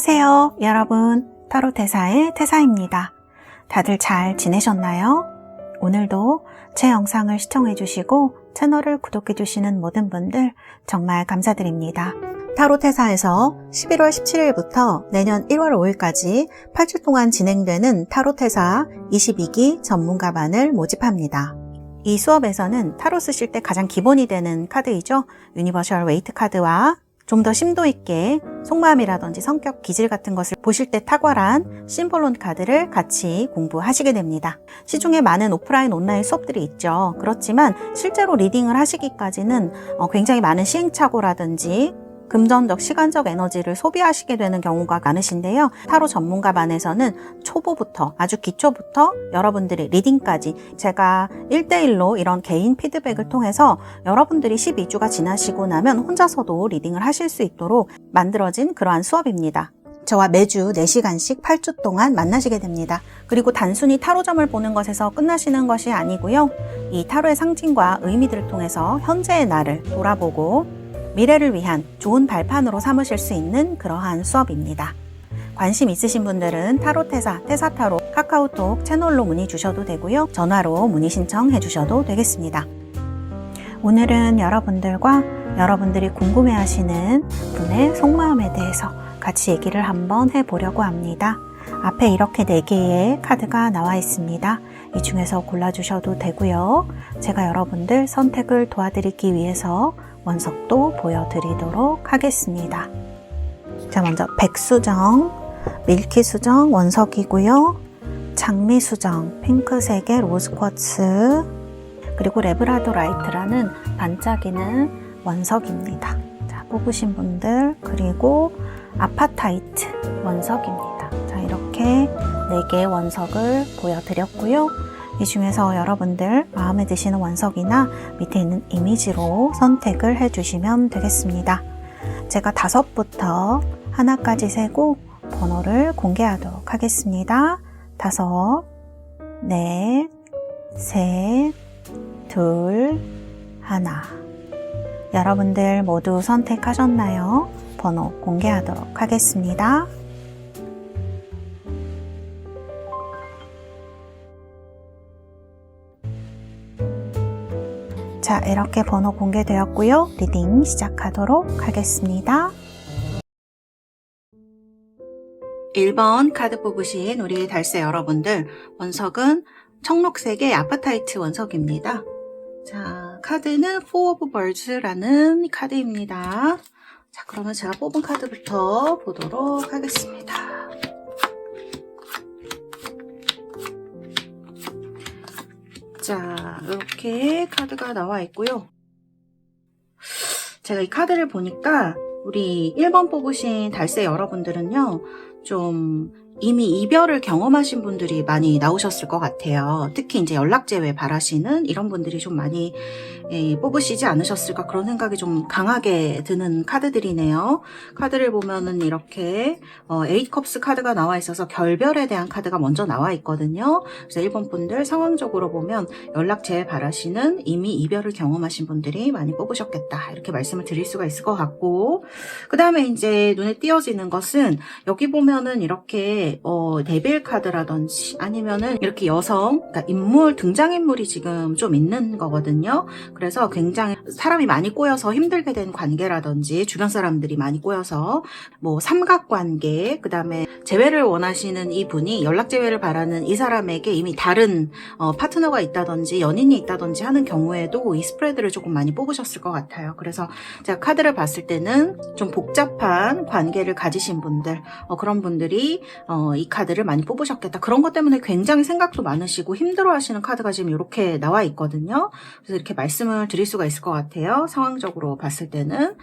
안녕하세요, 여러분. 타로테사의 테사입니다. 다들 잘 지내셨나요? 오늘도 제 영상을 시청해주시고 채널을 구독해주시는 모든 분들 정말 감사드립니다. 타로테사에서 11월 17일부터 내년 1월 5일까지 8주 동안 진행되는 타로테사 22기 전문가반을 모집합니다. 이 수업에서는 타로 쓰실 때 가장 기본이 되는 카드이죠. 유니버셜 웨이트 카드와 좀 더 심도 있게 속마음이라든지 성격 기질 같은 것을 보실 때 탁월한 심볼론 카드를 같이 공부하시게 됩니다. 시중에 많은 오프라인 온라인 수업들이 있죠. 그렇지만 실제로 리딩을 하시기까지는 굉장히 많은 시행착오라든지 금전적, 시간적 에너지를 소비하시게 되는 경우가 많으신데요. 타로 전문가반에서는 초보부터, 아주 기초부터 여러분들의 리딩까지 제가 1대1로 이런 개인 피드백을 통해서 여러분들이 12주가 지나시고 나면 혼자서도 리딩을 하실 수 있도록 만들어진 그러한 수업입니다. 저와 매주 4시간씩 8주 동안 만나시게 됩니다. 그리고 단순히 타로점을 보는 것에서 끝나시는 것이 아니고요. 이 타로의 상징과 의미들을 통해서 현재의 나를 돌아보고 미래를 위한 좋은 발판으로 삼으실 수 있는 그러한 수업입니다. 관심 있으신 분들은 타로테사, 테사타로 카카오톡 채널로 문의 주셔도 되고요. 전화로 문의 신청해 주셔도 되겠습니다. 오늘은 여러분들과 여러분들이 궁금해하시는 분의 속마음에 대해서 같이 얘기를 한번 해보려고 합니다. 앞에 이렇게 4개의 카드가 나와 있습니다. 이 중에서 골라주셔도 되고요. 제가 여러분들 선택을 도와드리기 위해서 원석도 보여드리도록 하겠습니다. 자, 먼저 백수정, 밀키수정 원석이고요. 장미수정, 핑크색의 로즈쿼츠, 그리고 레브라도라이트라는 반짝이는 원석입니다. 자, 뽑으신 분들, 그리고 아파타이트 원석입니다. 자, 이렇게 4개의 원석을 보여드렸고요. 이 중에서 여러분들 마음에 드시는 원석이나 밑에 있는 이미지로 선택을 해주시면 되겠습니다. 제가 5부터 하나까지 세고 번호를 공개하도록 하겠습니다. 5, 4, 3, 2, 1. 여러분들 모두 선택하셨나요? 번호 공개하도록 하겠습니다. 자, 이렇게 번호 공개되었고요. 리딩 시작하도록 하겠습니다. 1번 카드 뽑으신 우리 달새 여러분들, 원석은 청록색의 아파타이트 원석입니다. 자, 카드는 Four of Birds라는 카드입니다. 자, 그러면 제가 뽑은 카드부터 보도록 하겠습니다. 자, 이렇게 카드가 나와 있고요. 제가 이 카드를 보니까 우리 1번 뽑으신 달새 여러분들은요, 좀 이미 이별을 경험하신 분들이 많이 나오셨을 것 같아요. 특히 이제 연락 제외 바라시는 이런 분들이 좀 많이 뽑으시지 않으셨을까, 그런 생각이 좀 강하게 드는 카드들이네요. 카드를 보면은 이렇게 에이컵스 카드가 나와 있어서 결별에 대한 카드가 먼저 나와 있거든요. 그래서 1번 분들 상황적으로 보면 연락 제외 바라시는 이미 이별을 경험하신 분들이 많이 뽑으셨겠다, 이렇게 말씀을 드릴 수가 있을 것 같고, 그 다음에 이제 눈에 띄어지는 것은 여기 보면은 이렇게 데빌 카드라든지 아니면은 이렇게 여성, 그러니까 인물, 등장인물이 지금 좀 있는 거거든요. 그래서 굉장히 사람이 많이 꼬여서 힘들게 된 관계라든지 주변 사람들이 많이 꼬여서 뭐 삼각관계, 그 다음에 재회를 원하시는 이 분이 연락 재회를 바라는 이 사람에게 이미 다른 파트너가 있다든지 연인이 있다든지 하는 경우에도 이 스프레드를 조금 많이 뽑으셨을 것 같아요. 그래서 제가 카드를 봤을 때는 좀 복잡한 관계를 가지신 분들, 그런 분들이 이 카드를 많이 뽑으셨겠다. 그런 것 때문에 굉장히 생각도 많으시고 힘들어 하시는 카드가 지금 이렇게 나와 있거든요. 그래서 이렇게 말씀을 드릴 수가 있을 것 같아요. 상황적으로 봤을 때는.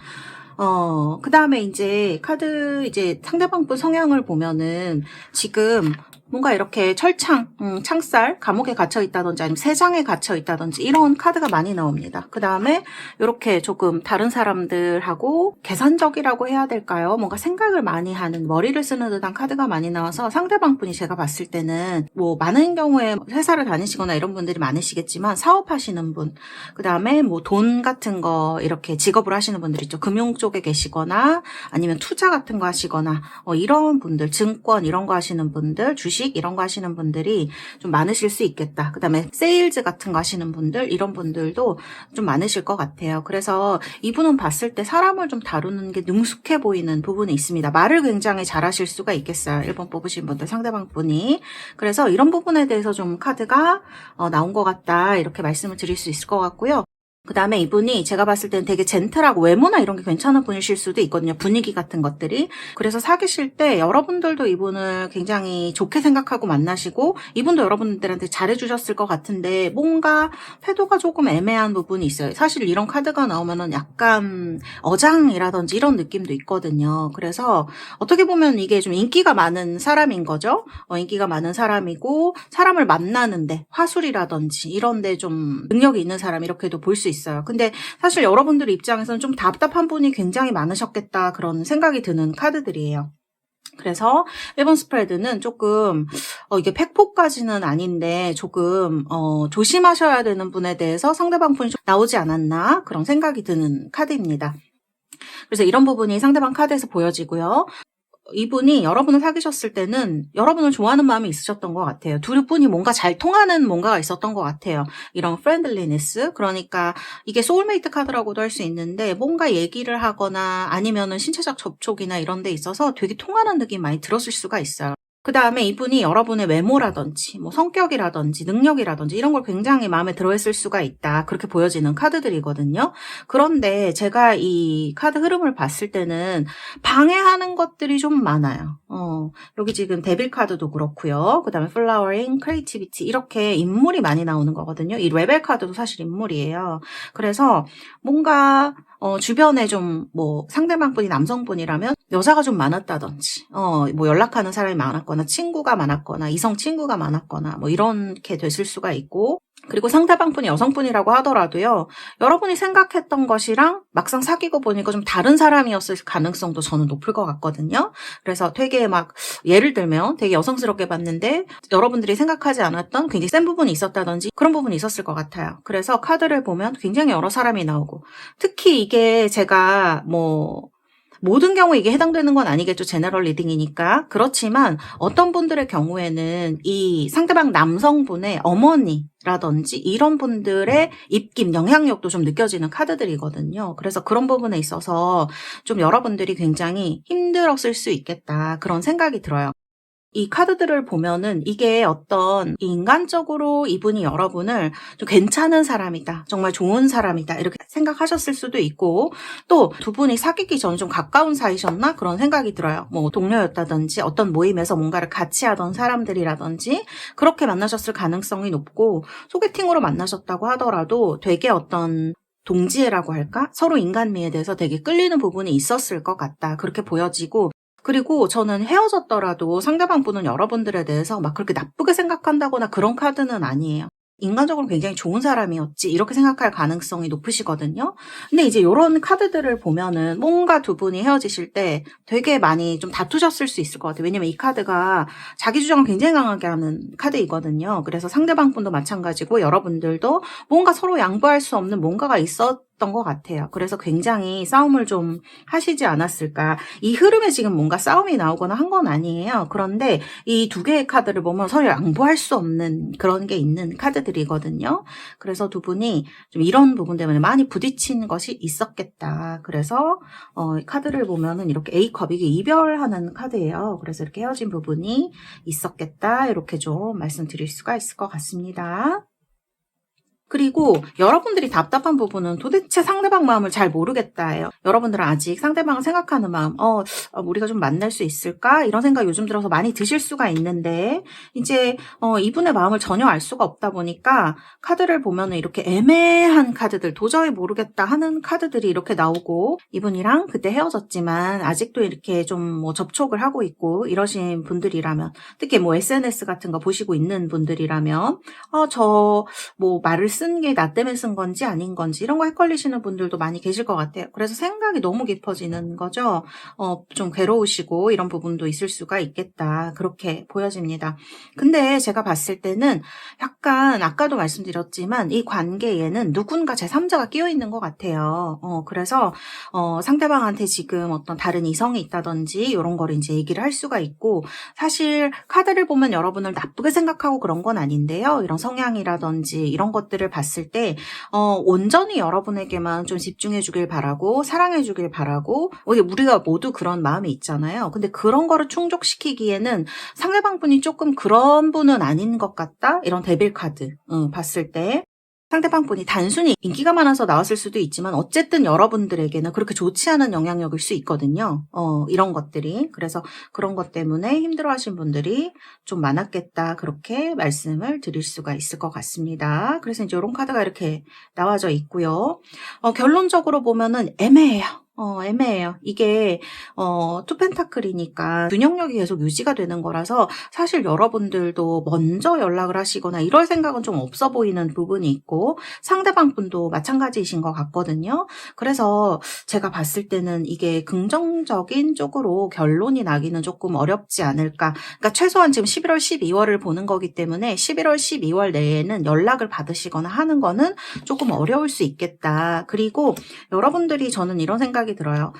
그 다음에 이제 카드 이제 상대방 분 성향을 보면은 지금 뭔가 이렇게 철창, 창살, 감옥에 갇혀 있다든지 아니면 세장에 갇혀 있다든지 이런 카드가 많이 나옵니다. 그 다음에 이렇게 조금 다른 사람들하고 계산적이라고 해야 될까요? 뭔가 생각을 많이 하는, 머리를 쓰는 듯한 카드가 많이 나와서 상대방 분이 제가 봤을 때는 뭐 많은 경우에 회사를 다니시거나 이런 분들이 많으시겠지만 사업하시는 분, 그 다음에 뭐 돈 같은 거 이렇게 직업으로 하시는 분들 있죠. 금융 쪽에 계시거나 아니면 투자 같은 거 하시거나 이런 분들, 증권 이런 거 하시는 분들, 주식 이런 거 하시는 분들이 좀 많으실 수 있겠다. 그 다음에 세일즈 같은 거 하시는 분들, 이런 분들도 좀 많으실 것 같아요. 그래서 이분은 봤을 때 사람을 좀 다루는 게 능숙해 보이는 부분이 있습니다. 말을 굉장히 잘하실 수가 있겠어요. 1번 뽑으신 분들, 상대방 분이. 그래서 이런 부분에 대해서 좀 카드가 나온 것 같다, 이렇게 말씀을 드릴 수 있을 것 같고요. 그 다음에 이분이 제가 봤을 때는 되게 젠틀하고 외모나 이런 게 괜찮은 분이실 수도 있거든요. 분위기 같은 것들이. 그래서 사귀실 때 여러분들도 이분을 굉장히 좋게 생각하고 만나시고 이분도 여러분들한테 잘해주셨을 것 같은데 뭔가 태도가 조금 애매한 부분이 있어요. 사실 이런 카드가 나오면은 약간 어장이라든지 이런 느낌도 있거든요. 그래서 어떻게 보면 이게 좀 인기가 많은 사람인 거죠. 인기가 많은 사람이고 사람을 만나는데 화술이라든지 이런데 좀 능력이 있는 사람 이렇게도 볼 수 있어요. 근데 사실 여러분들 입장에서는 좀 답답한 분이 굉장히 많으셨겠다 그런 생각이 드는 카드들이에요. 그래서 1번 스프레드는 조금 이게 팩폭까지는 아닌데 조금 조심하셔야 되는 분에 대해서 상대방 분이 좀 나오지 않았나 그런 생각이 드는 카드입니다. 그래서 이런 부분이 상대방 카드에서 보여지고요. 이분이 여러분을 사귀셨을 때는 여러분을 좋아하는 마음이 있으셨던 것 같아요. 둘 분이 뭔가 잘 통하는 뭔가가 있었던 것 같아요. 이런 프렌들리니스, 그러니까 이게 소울메이트 카드라고도 할 수 있는데 뭔가 얘기를 하거나 아니면은 신체적 접촉이나 이런 데 있어서 되게 통하는 느낌이 많이 들었을 수가 있어요. 그 다음에 이분이 여러분의 외모라든지 뭐 성격이라든지 능력이라든지 이런 걸 굉장히 마음에 들어했을 수가 있다. 그렇게 보여지는 카드들이거든요. 그런데 제가 이 카드 흐름을 봤을 때는 방해하는 것들이 좀 많아요. 여기 지금 데빌 카드도 그렇고요. 그 다음에 플라워링, 크리에이티비티 이렇게 인물이 많이 나오는 거거든요. 이 레벨 카드도 사실 인물이에요. 그래서 뭔가 주변에 좀 뭐 상대방분이 남성분이라면 여자가 좀 많았다든지 뭐 연락하는 사람이 많았거나 친구가 많았거나 이성 친구가 많았거나 뭐 이렇게 됐을 수가 있고, 그리고 상대방분이 여성분이라고 하더라도요, 여러분이 생각했던 것이랑 막상 사귀고 보니까 좀 다른 사람이었을 가능성도 저는 높을 것 같거든요. 그래서 되게 막 예를 들면 되게 여성스럽게 봤는데 여러분들이 생각하지 않았던 굉장히 센 부분이 있었다든지 그런 부분이 있었을 것 같아요. 그래서 카드를 보면 굉장히 여러 사람이 나오고, 특히 이게 제가 뭐 모든 경우에 이게 해당되는 건 아니겠죠. 제너럴 리딩이니까. 그렇지만 어떤 분들의 경우에는 이 상대방 남성분의 어머니라든지 이런 분들의 입김, 영향력도 좀 느껴지는 카드들이거든요. 그래서 그런 부분에 있어서 좀 여러분들이 굉장히 힘들었을 수 있겠다. 그런 생각이 들어요. 이 카드들을 보면은 이게 어떤 인간적으로 이분이 여러분을 좀 괜찮은 사람이다, 정말 좋은 사람이다 이렇게 생각하셨을 수도 있고, 또 두 분이 사귀기 전에 좀 가까운 사이셨나 그런 생각이 들어요. 뭐 동료였다든지 어떤 모임에서 뭔가를 같이 하던 사람들이라든지 그렇게 만나셨을 가능성이 높고, 소개팅으로 만나셨다고 하더라도 되게 어떤 동지애라고 할까? 서로 인간미에 대해서 되게 끌리는 부분이 있었을 것 같다 그렇게 보여지고, 그리고 저는 헤어졌더라도 상대방 분은 여러분들에 대해서 막 그렇게 나쁘게 생각한다거나 그런 카드는 아니에요. 인간적으로 굉장히 좋은 사람이었지 이렇게 생각할 가능성이 높으시거든요. 근데 이제 이런 카드들을 보면은 뭔가 두 분이 헤어지실 때 되게 많이 좀 다투셨을 수 있을 것 같아요. 왜냐면 이 카드가 자기 주장을 굉장히 강하게 하는 카드이거든요. 그래서 상대방 분도 마찬가지고 여러분들도 뭔가 서로 양보할 수 없는 뭔가가 있었던 것 같아요. 그래서 굉장히 싸움을 좀 하시지 않았을까. 이 흐름에 지금 뭔가 싸움이 나오거나 한 건 아니에요. 그런데 이 두 개의 카드를 보면 서로 양보할 수 없는 그런 게 있는 카드들이거든요. 그래서 두 분이 좀 이런 부분 때문에 많이 부딪힌 것이 있었겠다. 그래서 카드를 보면은 이렇게 A컵, 이게 이별하는 카드예요. 그래서 이렇게 헤어진 부분이 있었겠다. 이렇게 좀 말씀드릴 수가 있을 것 같습니다. 그리고 여러분들이 답답한 부분은 도대체 상대방 마음을 잘 모르겠다예요. 여러분들은 아직 상대방을 생각하는 마음, 우리가 좀 만날 수 있을까? 이런 생각 요즘 들어서 많이 드실 수가 있는데, 이제 이분의 마음을 전혀 알 수가 없다 보니까 카드를 보면은 이렇게 애매한 카드들, 도저히 모르겠다 하는 카드들이 이렇게 나오고, 이분이랑 그때 헤어졌지만 아직도 이렇게 좀 뭐 접촉을 하고 있고 이러신 분들이라면, 특히 뭐 SNS 같은 거 보시고 있는 분들이라면, 저 뭐 말을 쓴 게 나 때문에 쓴 건지 아닌 건지 이런 거 헷갈리시는 분들도 많이 계실 것 같아요. 그래서 생각이 너무 깊어지는 거죠. 좀 괴로우시고 이런 부분도 있을 수가 있겠다. 그렇게 보여집니다. 근데 제가 봤을 때는 약간 아까도 말씀드렸지만 이 관계에는 누군가 제3자가 끼어 있는 것 같아요. 그래서 상대방한테 지금 어떤 다른 이성이 있다든지 이런 거를 이제 얘기를 할 수가 있고, 사실 카드를 보면 여러분을 나쁘게 생각하고 그런 건 아닌데요. 이런 성향이라든지 이런 것들을 봤을 때 온전히 여러분에게만 좀 집중해 주길 바라고 사랑해 주길 바라고, 우리가 모두 그런 마음이 있잖아요. 근데 그런 거를 충족시키기에는 상대방 분이 조금 그런 분은 아닌 것 같다? 이런 데빌 카드 봤을 때 상대방 분이 단순히 인기가 많아서 나왔을 수도 있지만 어쨌든 여러분들에게는 그렇게 좋지 않은 영향력일 수 있거든요. 이런 것들이. 그래서 그런 것 때문에 힘들어하신 분들이 좀 많았겠다. 그렇게 말씀을 드릴 수가 있을 것 같습니다. 그래서 이제 이런 카드가 이렇게 나와져 있고요. 결론적으로 보면은 애매해요. 애매해요. 이게 투 펜타클이니까 균형력이 계속 유지가 되는 거라서 사실 여러분들도 먼저 연락을 하시거나 이럴 생각은 좀 없어 보이는 부분이 있고, 상대방 분도 마찬가지이신 것 같거든요. 그래서 제가 봤을 때는 이게 긍정적인 쪽으로 결론이 나기는 조금 어렵지 않을까. 그러니까 최소한 지금 11월, 12월을 보는 거기 때문에 11월, 12월 내에는 연락을 받으시거나 하는 거는 조금 어려울 수 있겠다. 그리고 여러분들이, 저는 이런 생각이 들어요.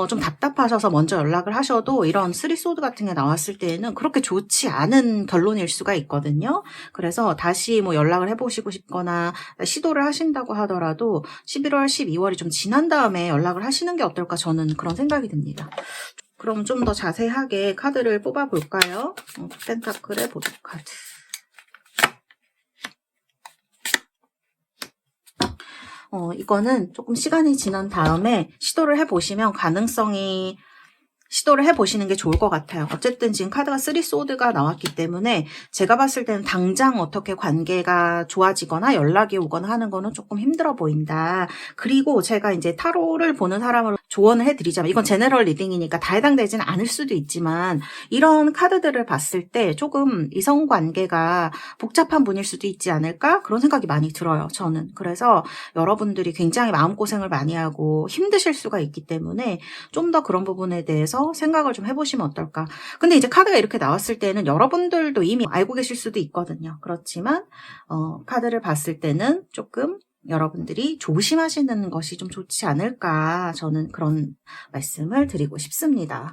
좀 답답하셔서 먼저 연락을 하셔도 이런 쓰리소드 같은 게 나왔을 때에는 그렇게 좋지 않은 결론일 수가 있거든요. 그래서 다시 뭐 연락을 해보시고 싶거나 시도를 하신다고 하더라도 11월, 12월이 좀 지난 다음에 연락을 하시는 게 어떨까, 저는 그런 생각이 듭니다. 그럼 좀 더 자세하게 카드를 뽑아볼까요? 펜타클의 보드 카드. 이거는 조금 시간이 지난 다음에 시도를 해보시면 시도를 해보시는 게 좋을 것 같아요. 어쨌든 지금 카드가 3소드가 나왔기 때문에 제가 봤을 때는 당장 어떻게 관계가 좋아지거나 연락이 오거나 하는 거는 조금 힘들어 보인다. 그리고 제가 이제 타로를 보는 사람으로 조언을 해드리자면, 이건 제너럴 리딩이니까 다 해당되지는 않을 수도 있지만, 이런 카드들을 봤을 때 조금 이성관계가 복잡한 분일 수도 있지 않을까? 그런 생각이 많이 들어요, 저는. 그래서 여러분들이 굉장히 마음고생을 많이 하고 힘드실 수가 있기 때문에 좀 더 그런 부분에 대해서 생각을 좀 해보시면 어떨까. 근데 이제 카드가 이렇게 나왔을 때는 여러분들도 이미 알고 계실 수도 있거든요. 그렇지만 카드를 봤을 때는 조금 여러분들이 조심하시는 것이 좀 좋지 않을까, 저는 그런 말씀을 드리고 싶습니다.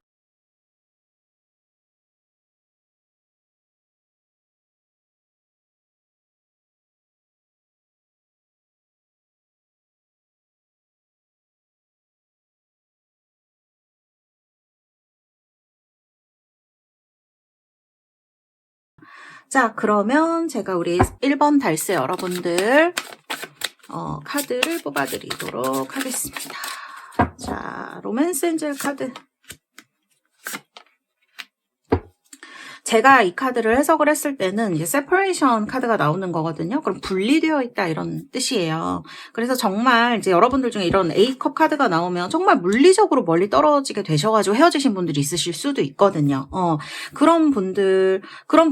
자, 그러면 제가 우리 1번 달스 여러분들 카드를 뽑아드리도록 하겠습니다. 자, 로맨스 엔젤 카드. 제가 이 카드를 해석을 했을 때는 이제 세퍼레이션 카드가 나오는 거거든요. 그럼 분리되어 있다, 이런 뜻이에요. 그래서 정말 이제 여러분들 중에 이런 A컵 카드가 나오면 정말 물리적으로 멀리 떨어지게 되셔가지고 헤어지신 분들이 있으실 수도 있거든요. 그런 분들, 그런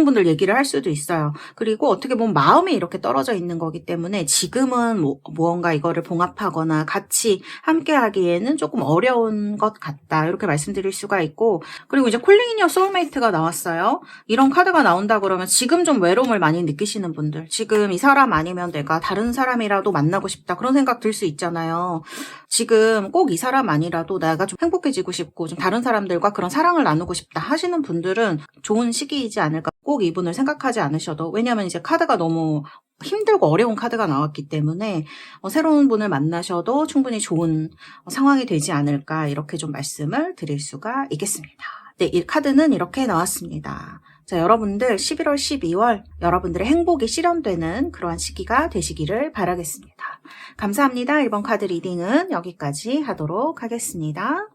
분들 얘기를 할 수도 있어요. 그리고 어떻게 보면 마음이 이렇게 떨어져 있는 거기 때문에 지금은 무언가 이거를 봉합하거나 같이 함께 하기에는 조금 어려운 것 같다, 이렇게 말씀드릴 수가 있고, 그리고 이제 콜링 인 여 소울메이트가 나왔어요. 이런 카드가 나온다 그러면 지금 좀 외로움을 많이 느끼시는 분들, 지금 이 사람 아니면 내가 다른 사람이라도 만나고 싶다, 그런 생각 들 수 있잖아요. 지금 꼭 이 사람 아니라도 내가 좀 행복해지고 싶고 좀 다른 사람들과 그런 사랑을 나누고 싶다 하시는 분들은 좋은 시기이지 않을까. 꼭 이분을 생각하지 않으셔도, 왜냐하면 이제 카드가 너무 힘들고 어려운 카드가 나왔기 때문에 새로운 분을 만나셔도 충분히 좋은 상황이 되지 않을까, 이렇게 좀 말씀을 드릴 수가 있겠습니다. 네, 이 카드는 이렇게 나왔습니다. 자, 여러분들 11월, 12월 여러분들의 행복이 실현되는 그러한 시기가 되시기를 바라겠습니다. 감사합니다. 1번 카드 리딩은 여기까지 하도록 하겠습니다.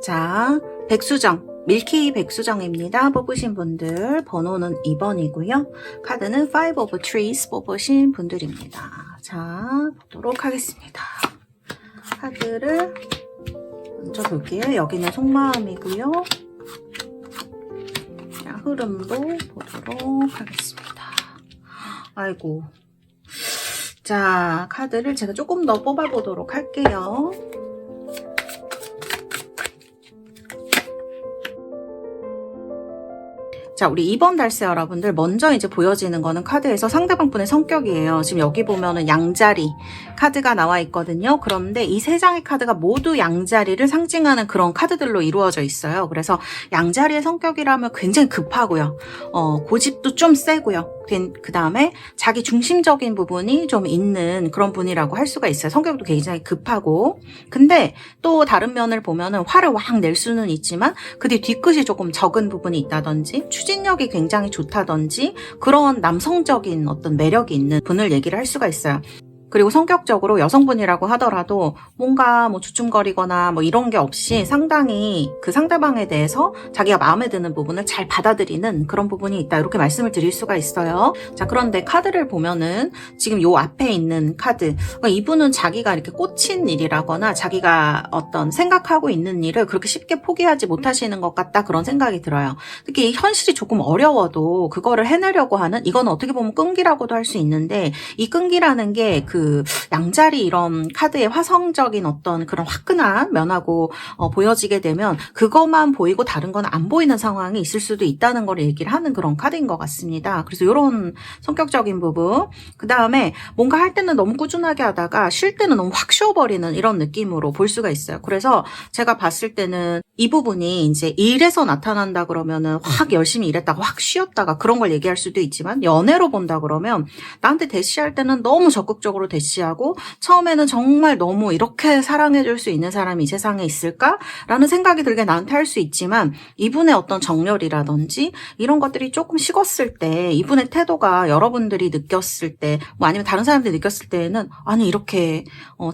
자, 백수정, 밀키 백수정입니다. 뽑으신 분들 번호는 2번이고요. 카드는 5 of Trees 뽑으신 분들입니다. 자, 보도록 하겠습니다. 카드를 먼저 볼게요. 여기는 속마음이고요. 자, 흐름도 보도록 하겠습니다. 아이고. 자, 카드를 제가 조금 더 뽑아보도록 할게요. 자, 우리 2번 달세 여러분들 먼저 이제 보여지는 거는 카드에서 상대방 분의 성격이에요. 지금 여기 보면은 양자리 카드가 나와 있거든요. 그런데 이 세 장의 카드가 모두 양자리를 상징하는 그런 카드들로 이루어져 있어요. 그래서 양자리의 성격이라면 굉장히 급하고요. 고집도 좀 세고요. 그 다음에 자기 중심적인 부분이 좀 있는 그런 분이라고 할 수가 있어요. 성격도 굉장히 급하고. 근데 또 다른 면을 보면은 화를 확 낼 수는 있지만 그 뒤끝이 조금 적은 부분이 있다든지 추진력이 굉장히 좋다든지 그런 남성적인 어떤 매력이 있는 분을 얘기를 할 수가 있어요. 그리고 성격적으로 여성분이라고 하더라도 뭔가 뭐 주춤거리거나 뭐 이런 게 없이 상당히 그 상대방에 대해서 자기가 마음에 드는 부분을 잘 받아들이는 그런 부분이 있다. 이렇게 말씀을 드릴 수가 있어요. 자, 그런데 카드를 보면은 지금 요 앞에 있는 카드. 그러니까 이분은 자기가 이렇게 꽂힌 일이라거나 자기가 어떤 생각하고 있는 일을 그렇게 쉽게 포기하지 못하시는 것 같다. 그런 생각이 들어요. 특히 현실이 조금 어려워도 그거를 해내려고 하는, 이건 어떻게 보면 끈기라고도 할 수 있는데 이 끈기라는 게 양자리 이런 카드의 화성적인 어떤 그런 화끈한 면하고 보여지게 되면 그것만 보이고 다른 건 안 보이는 상황이 있을 수도 있다는 걸 얘기를 하는 그런 카드인 것 같습니다. 그래서 이런 성격적인 부분, 그 다음에 뭔가 할 때는 너무 꾸준하게 하다가 쉴 때는 너무 확 쉬어버리는 이런 느낌으로 볼 수가 있어요. 그래서 제가 봤을 때는 이 부분이 이제 일에서 나타난다 그러면은 확 열심히 일했다가 확 쉬었다가 그런 걸 얘기할 수도 있지만, 연애로 본다 그러면 나한테 대시할 때는 너무 적극적으로 대시하고 처음에는 정말 너무 이렇게 사랑해줄 수 있는 사람이 이 세상에 있을까라는 생각이 들게 나한테 할 수 있지만, 이분의 어떤 정열이라든지 이런 것들이 조금 식었을 때, 이분의 태도가 여러분들이 느꼈을 때, 뭐 아니면 다른 사람들이 느꼈을 때에는 아니 이렇게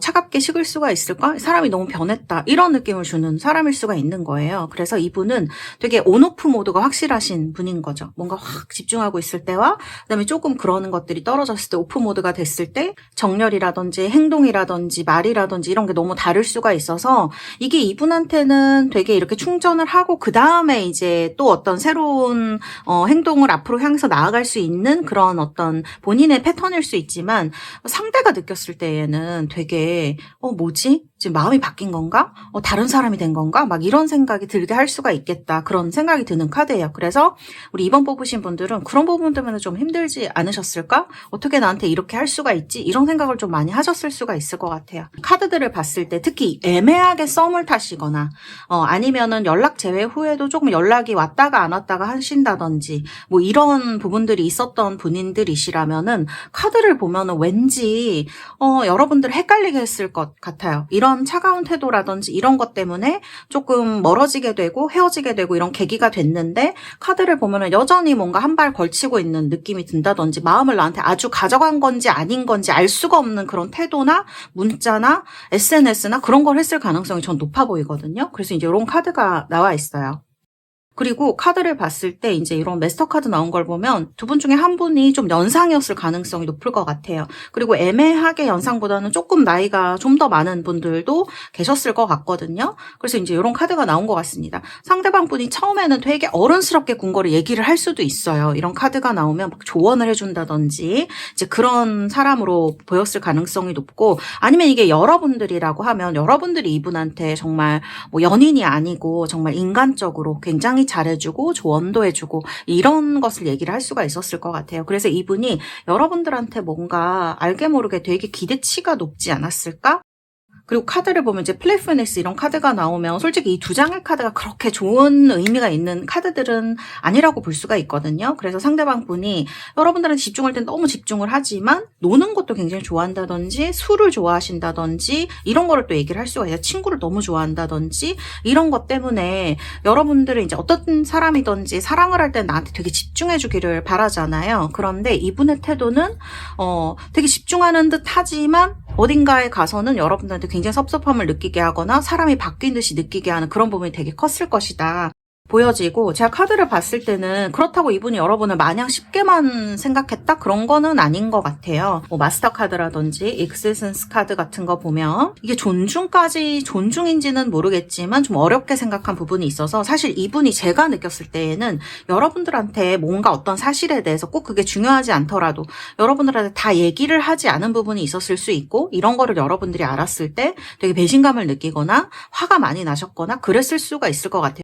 차갑게 식을 수가 있을까? 사람이 너무 변했다, 이런 느낌을 주는 사람일 수가 있는 거예요. 그래서 이분은 되게 온오프 모드가 확실하신 분인 거죠. 뭔가 확 집중하고 있을 때와 그다음에 조금 그러는 것들이 떨어졌을 때, 오프 모드가 됐을 때 정열이라든지 행동이라든지 말이라든지 이런 게 너무 다를 수가 있어서, 이게 이분한테는 되게 이렇게 충전을 하고 그 다음에 이제 또 어떤 새로운 행동을 앞으로 향해서 나아갈 수 있는 그런 어떤 본인의 패턴일 수 있지만, 상대가 느꼈을 때에는 되게 뭐지? 지금 마음이 바뀐 건가? 다른 사람이 된 건가? 막 이런 생각이 들게 할 수가 있겠다. 그런 생각이 드는 카드예요. 그래서 우리 2번 뽑으신 분들은 그런 부분 때문에 좀 힘들지 않으셨을까? 어떻게 나한테 이렇게 할 수가 있지? 이런 생각을 좀 많이 하셨을 수가 있을 것 같아요. 카드들을 봤을 때 특히 애매하게 썸을 타시거나 아니면은 연락 제외 후에도 조금 연락이 왔다가 안 왔다가 하신다든지 뭐 이런 부분들이 있었던 분들이시라면은 카드를 보면은 왠지 여러분들 헷갈리게 했을 것 같아요. 이런 차가운 태도라든지 이런 것 때문에 조금 멀어지게 되고 헤어지게 되고 이런 계기가 됐는데, 카드를 보면은 여전히 뭔가 한 발 걸치고 있는 느낌이 든다든지 마음을 나한테 아주 가져간 건지 아닌 건지 알 수가 없는 그런 태도나 문자나 SNS나 그런 걸 했을 가능성이 전 높아 보이거든요. 그래서 이제 이런 카드가 나와 있어요. 그리고 카드를 봤을 때 이제 이런 마스터 카드 나온 걸 보면 두 분 중에 한 분이 좀 연상이었을 가능성이 높을 것 같아요. 그리고 애매하게 연상보다는 조금 나이가 좀 더 많은 분들도 계셨을 것 같거든요. 그래서 이제 이런 카드가 나온 것 같습니다. 상대방 분이 처음에는 되게 어른스럽게 군 거를 얘기를 할 수도 있어요. 이런 카드가 나오면 막 조언을 해준다든지 이제 그런 사람으로 보였을 가능성이 높고, 아니면 이게 여러분들이라고 하면 여러분들이 이분한테 정말 뭐 연인이 아니고 정말 인간적으로 굉장히 잘해주고 조언도 해주고 이런 것을 얘기를 할 수가 있었을 것 같아요. 그래서 이분이 여러분들한테 뭔가 알게 모르게 되게 기대치가 높지 않았을까? 그리고 카드를 보면 이제 플레이풀니스 이런 카드가 나오면 솔직히 이 두 장의 카드가 그렇게 좋은 의미가 있는 카드들은 아니라고 볼 수가 있거든요. 그래서 상대방 분이 여러분들한테 집중할 땐 너무 집중을 하지만 노는 것도 굉장히 좋아한다든지 술을 좋아하신다든지 이런 거를 또 얘기를 할 수가 있어요. 친구를 너무 좋아한다든지 이런 것 때문에 여러분들은 이제 어떤 사람이든지 사랑을 할 때 나한테 되게 집중해 주기를 바라잖아요. 그런데 이분의 태도는 되게 집중하는 듯 하지만 어딘가에 가서는 여러분들한테 굉장히 섭섭함을 느끼게 하거나 사람이 바뀐 듯이 느끼게 하는 그런 부분이 되게 컸을 것이다 보여지고, 제가 카드를 봤을 때는 그렇다고 이분이 여러분을 마냥 쉽게만 생각했다? 그런 거는 아닌 것 같아요. 뭐 마스터 카드라든지 익스센스 카드 같은 거 보면 이게 존중인지는 모르겠지만 좀 어렵게 생각한 부분이 있어서, 사실 이분이 제가 느꼈을 때에는 여러분들한테 뭔가 어떤 사실에 대해서 꼭 그게 중요하지 않더라도 여러분들한테 다 얘기를 하지 않은 부분이 있었을 수 있고, 이런 거를 여러분들이 알았을 때 되게 배신감을 느끼거나 화가 많이 나셨거나 그랬을 수가 있을 것 같아요.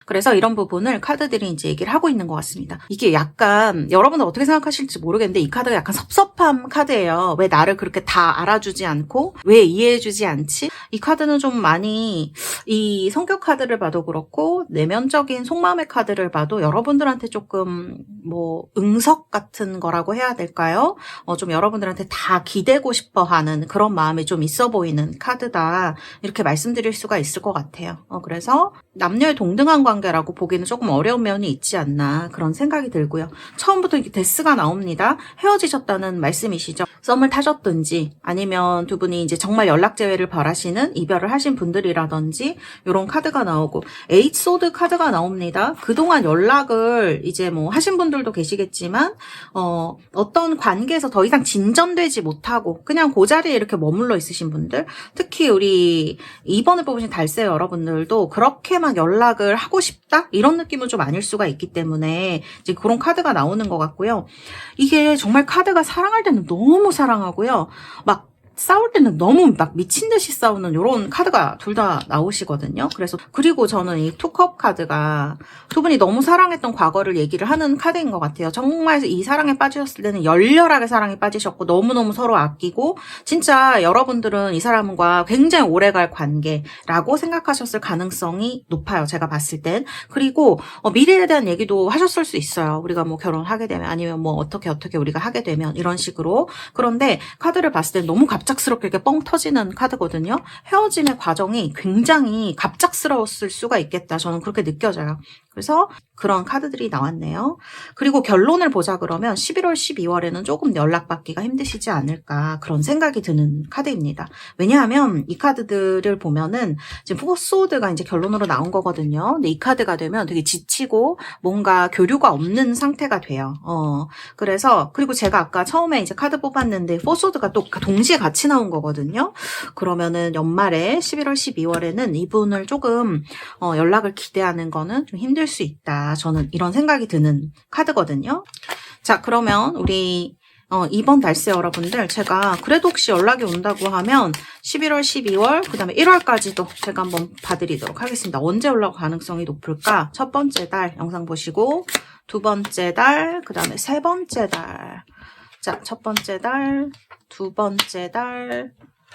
그래서 이런 부분을 카드들이 이제 얘기를 하고 있는 것 같습니다. 이게 약간 여러분들 어떻게 생각하실지 모르겠는데 이 카드가 약간 섭섭함 카드예요. 왜 나를 그렇게 다 알아주지 않고 왜 이해해주지 않지? 이 카드는 좀 많이 이 성격 카드를 봐도 그렇고 내면적인 속마음의 카드를 봐도 여러분들한테 조금 뭐 응석 같은 거라고 해야 될까요? 좀 여러분들한테 다 기대고 싶어 하는 그런 마음이 좀 있어 보이는 카드다. 이렇게 말씀드릴 수가 있을 것 같아요. 그래서 남녀의 동등한 관계라고 보기는 조금 어려운 면이 있지 않나 그런 생각이 들고요. 처음부터 이렇게 데스가 나옵니다. 헤어지셨다는 말씀이시죠. 썸을 타셨든지 아니면 두 분이 이제 정말 연락 재회를 바라시는 이별을 하신 분들이라든지 이런 카드가 나오고, 에잇 소드 카드가 나옵니다. 그동안 연락을 이제 뭐 하신 분들도 계시겠지만 어떤 관계에서 더 이상 진전되지 못하고 그냥 그 자리에 이렇게 머물러 있으신 분들, 특히 우리 2번을 뽑으신 달세 여러분들도 그렇게 막 연락을 하고 싶다? 이런 느낌은 좀 아닐 수가 있기 때문에 이제 그런 카드가 나오는 것 같고요. 이게 정말 카드가 사랑할 때는 너무 사랑하고요. 막 싸울 때는 너무 막 미친 듯이 싸우는 이런 카드가 둘 다 나오시거든요. 그리고 저는 이 투컵 카드가 두 분이 너무 사랑했던 과거를 얘기를 하는 카드인 것 같아요. 정말 이 사랑에 빠지셨을 때는 열렬하게 사랑에 빠지셨고 너무너무 서로 아끼고 진짜 여러분들은 이 사람과 굉장히 오래갈 관계라고 생각하셨을 가능성이 높아요. 제가 봤을 땐. 그리고 미래에 대한 얘기도 하셨을 수 있어요. 우리가 뭐 결혼하게 되면 아니면 뭐 어떻게 우리가 하게 되면 이런 식으로. 그런데 카드를 봤을 때 너무 갑작스럽게 이렇게 뻥 터지는 카드거든요. 헤어짐의 과정이 굉장히 갑작스러웠을 수가 있겠다. 저는 그렇게 느껴져요. 그래서 그런 카드들이 나왔네요. 그리고 결론을 보자 그러면 11월, 12월에는 조금 연락받기가 힘드시지 않을까 그런 생각이 드는 카드입니다. 왜냐하면 이 카드들을 보면은 지금 포소드가 이제 결론으로 나온 거거든요. 근데 이 카드가 되면 되게 지치고 뭔가 교류가 없는 상태가 돼요. 그리고 제가 아까 처음에 이제 카드 뽑았는데 포소드가 또 동시에 같이 나온 거거든요. 그러면은 연말에 11월, 12월에는 이분을 조금 연락을 기대하는 거는 좀 힘들 수 있다. 저는 이런 생각이 드는 카드거든요. 자, 그러면 우리 2번 달세 여러분들, 제가 그래도 혹시 연락이 온다고 하면 11월, 12월, 그 다음에 1월까지도 제가 한번 봐드리도록 하겠습니다. 언제 연락 가능성이 높을까? 첫 번째 달 영상 보시고, 두 번째 달, 그 다음에 세 번째 달. 자, 첫 번째 달, 두 번째 달,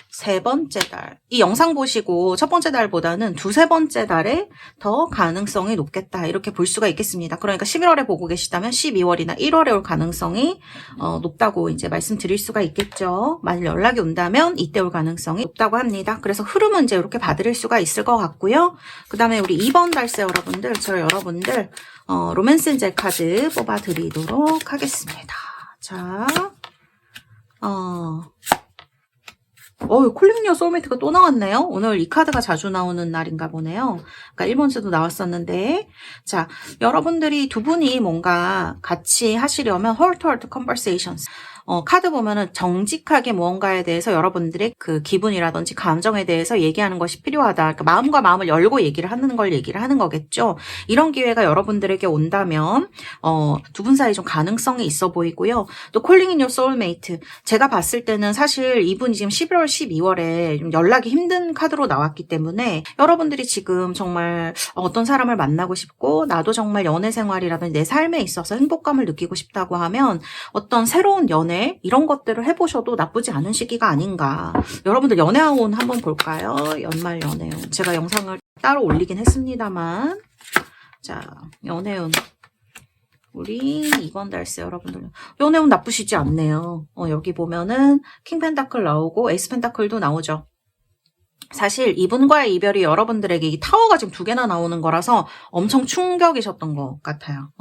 세 번째 달. 이 영상 보시고 첫 번째 달보다는 두세 번째 달에 더 가능성이 높겠다. 이렇게 볼 수가 있겠습니다. 그러니까 11월에 보고 계시다면 12월이나 1월에 올 가능성이 높다고 이제 말씀드릴 수가 있겠죠. 만일 연락이 온다면 이때 올 가능성이 높다고 합니다. 그래서 흐름은 이제 이렇게 봐드릴 수가 있을 것 같고요. 그 다음에 우리 2번 달세 여러분들, 여러분들 로맨스인젤 카드 뽑아드리도록 하겠습니다. 자, 콜링 소울메이트가 또 나왔네요. 오늘 이 카드가 자주 나오는 날인가 보네요. 그러니까 1번째도 나왔었는데, 자, 여러분들이 두 분이 뭔가 같이 하시려면 heart to heart conversations. 카드 보면은 정직하게 무언가에 대해서 여러분들의 그 기분이라든지 감정에 대해서 얘기하는 것이 필요하다. 그러니까 마음과 마음을 열고 얘기를 하는 거겠죠. 이런 기회가 여러분들에게 온다면 두 분 사이 좀 가능성이 있어 보이고요. 또 Calling in your soulmate. 제가 봤을 때는 사실 이분이 지금 11월, 12월에 좀 연락이 힘든 카드로 나왔기 때문에 여러분들이 지금 정말 어떤 사람을 만나고 싶고 나도 정말 연애 생활이라든지 내 삶에 있어서 행복감을 느끼고 싶다고 하면 어떤 새로운 연애 연애 이런 것들을 해보셔도 나쁘지 않은 시기가 아닌가. 여러분들 연애운 한번 볼까요? 연말 연애운. 제가 영상을 따로 올리긴 했습니다만, 자, 연애운. 우리 2번 달세 여러분들 연애운 나쁘시지 않네요. 여기 보면은 킹 펜타클 나오고 에이스 펜타클도 나오죠. 사실 이분과의 이별이 여러분들에게 이 타워가 지금 2개나 나오는 거라서 엄청 충격이셨던 것 같아요.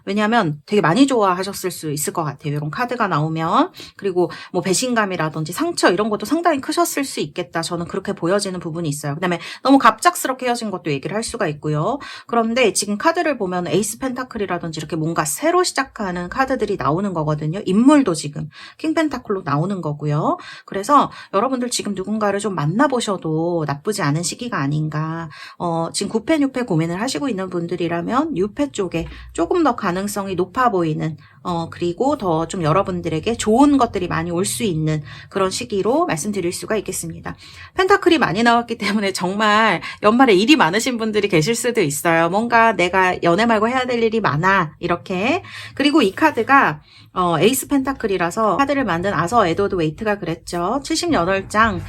왜냐하면 되게 많이 좋아하셨을 수 있을 것 같아요. 이런 카드가 나오면. 그리고 뭐 배신감이라든지 상처 이런 것도 상당히 크셨을 수 있겠다. 저는 그렇게 보여지는 부분이 있어요. 그다음에 너무 갑작스럽게 헤어진 것도 얘기를 할 수가 있고요. 그런데 지금 카드를 보면 에이스 펜타클이라든지 이렇게 뭔가 새로 시작하는 카드들이 나오는 거거든요. 인물도 지금 킹 펜타클로 나오는 거고요. 그래서 여러분들 지금 누군가를 좀 만나보셔도 나쁘지 않은 시기가 아닌가. 지금 9패, 6패 고민을 하시고 있는 분들이라면 6패 쪽에 조금 더 가능성이 높아 보이는 그리고 더 좀 여러분들에게 좋은 것들이 많이 올 수 있는 그런 시기로 말씀드릴 수가 있겠습니다. 펜타클이 많이 나왔기 때문에 정말 연말에 일이 많으신 분들이 계실 수도 있어요. 뭔가 내가 연애 말고 해야 될 일이 많아 이렇게. 그리고 이 카드가 에이스 펜타클이라서 카드를 만든 아서 에드워드 웨이트가 그랬죠. 78장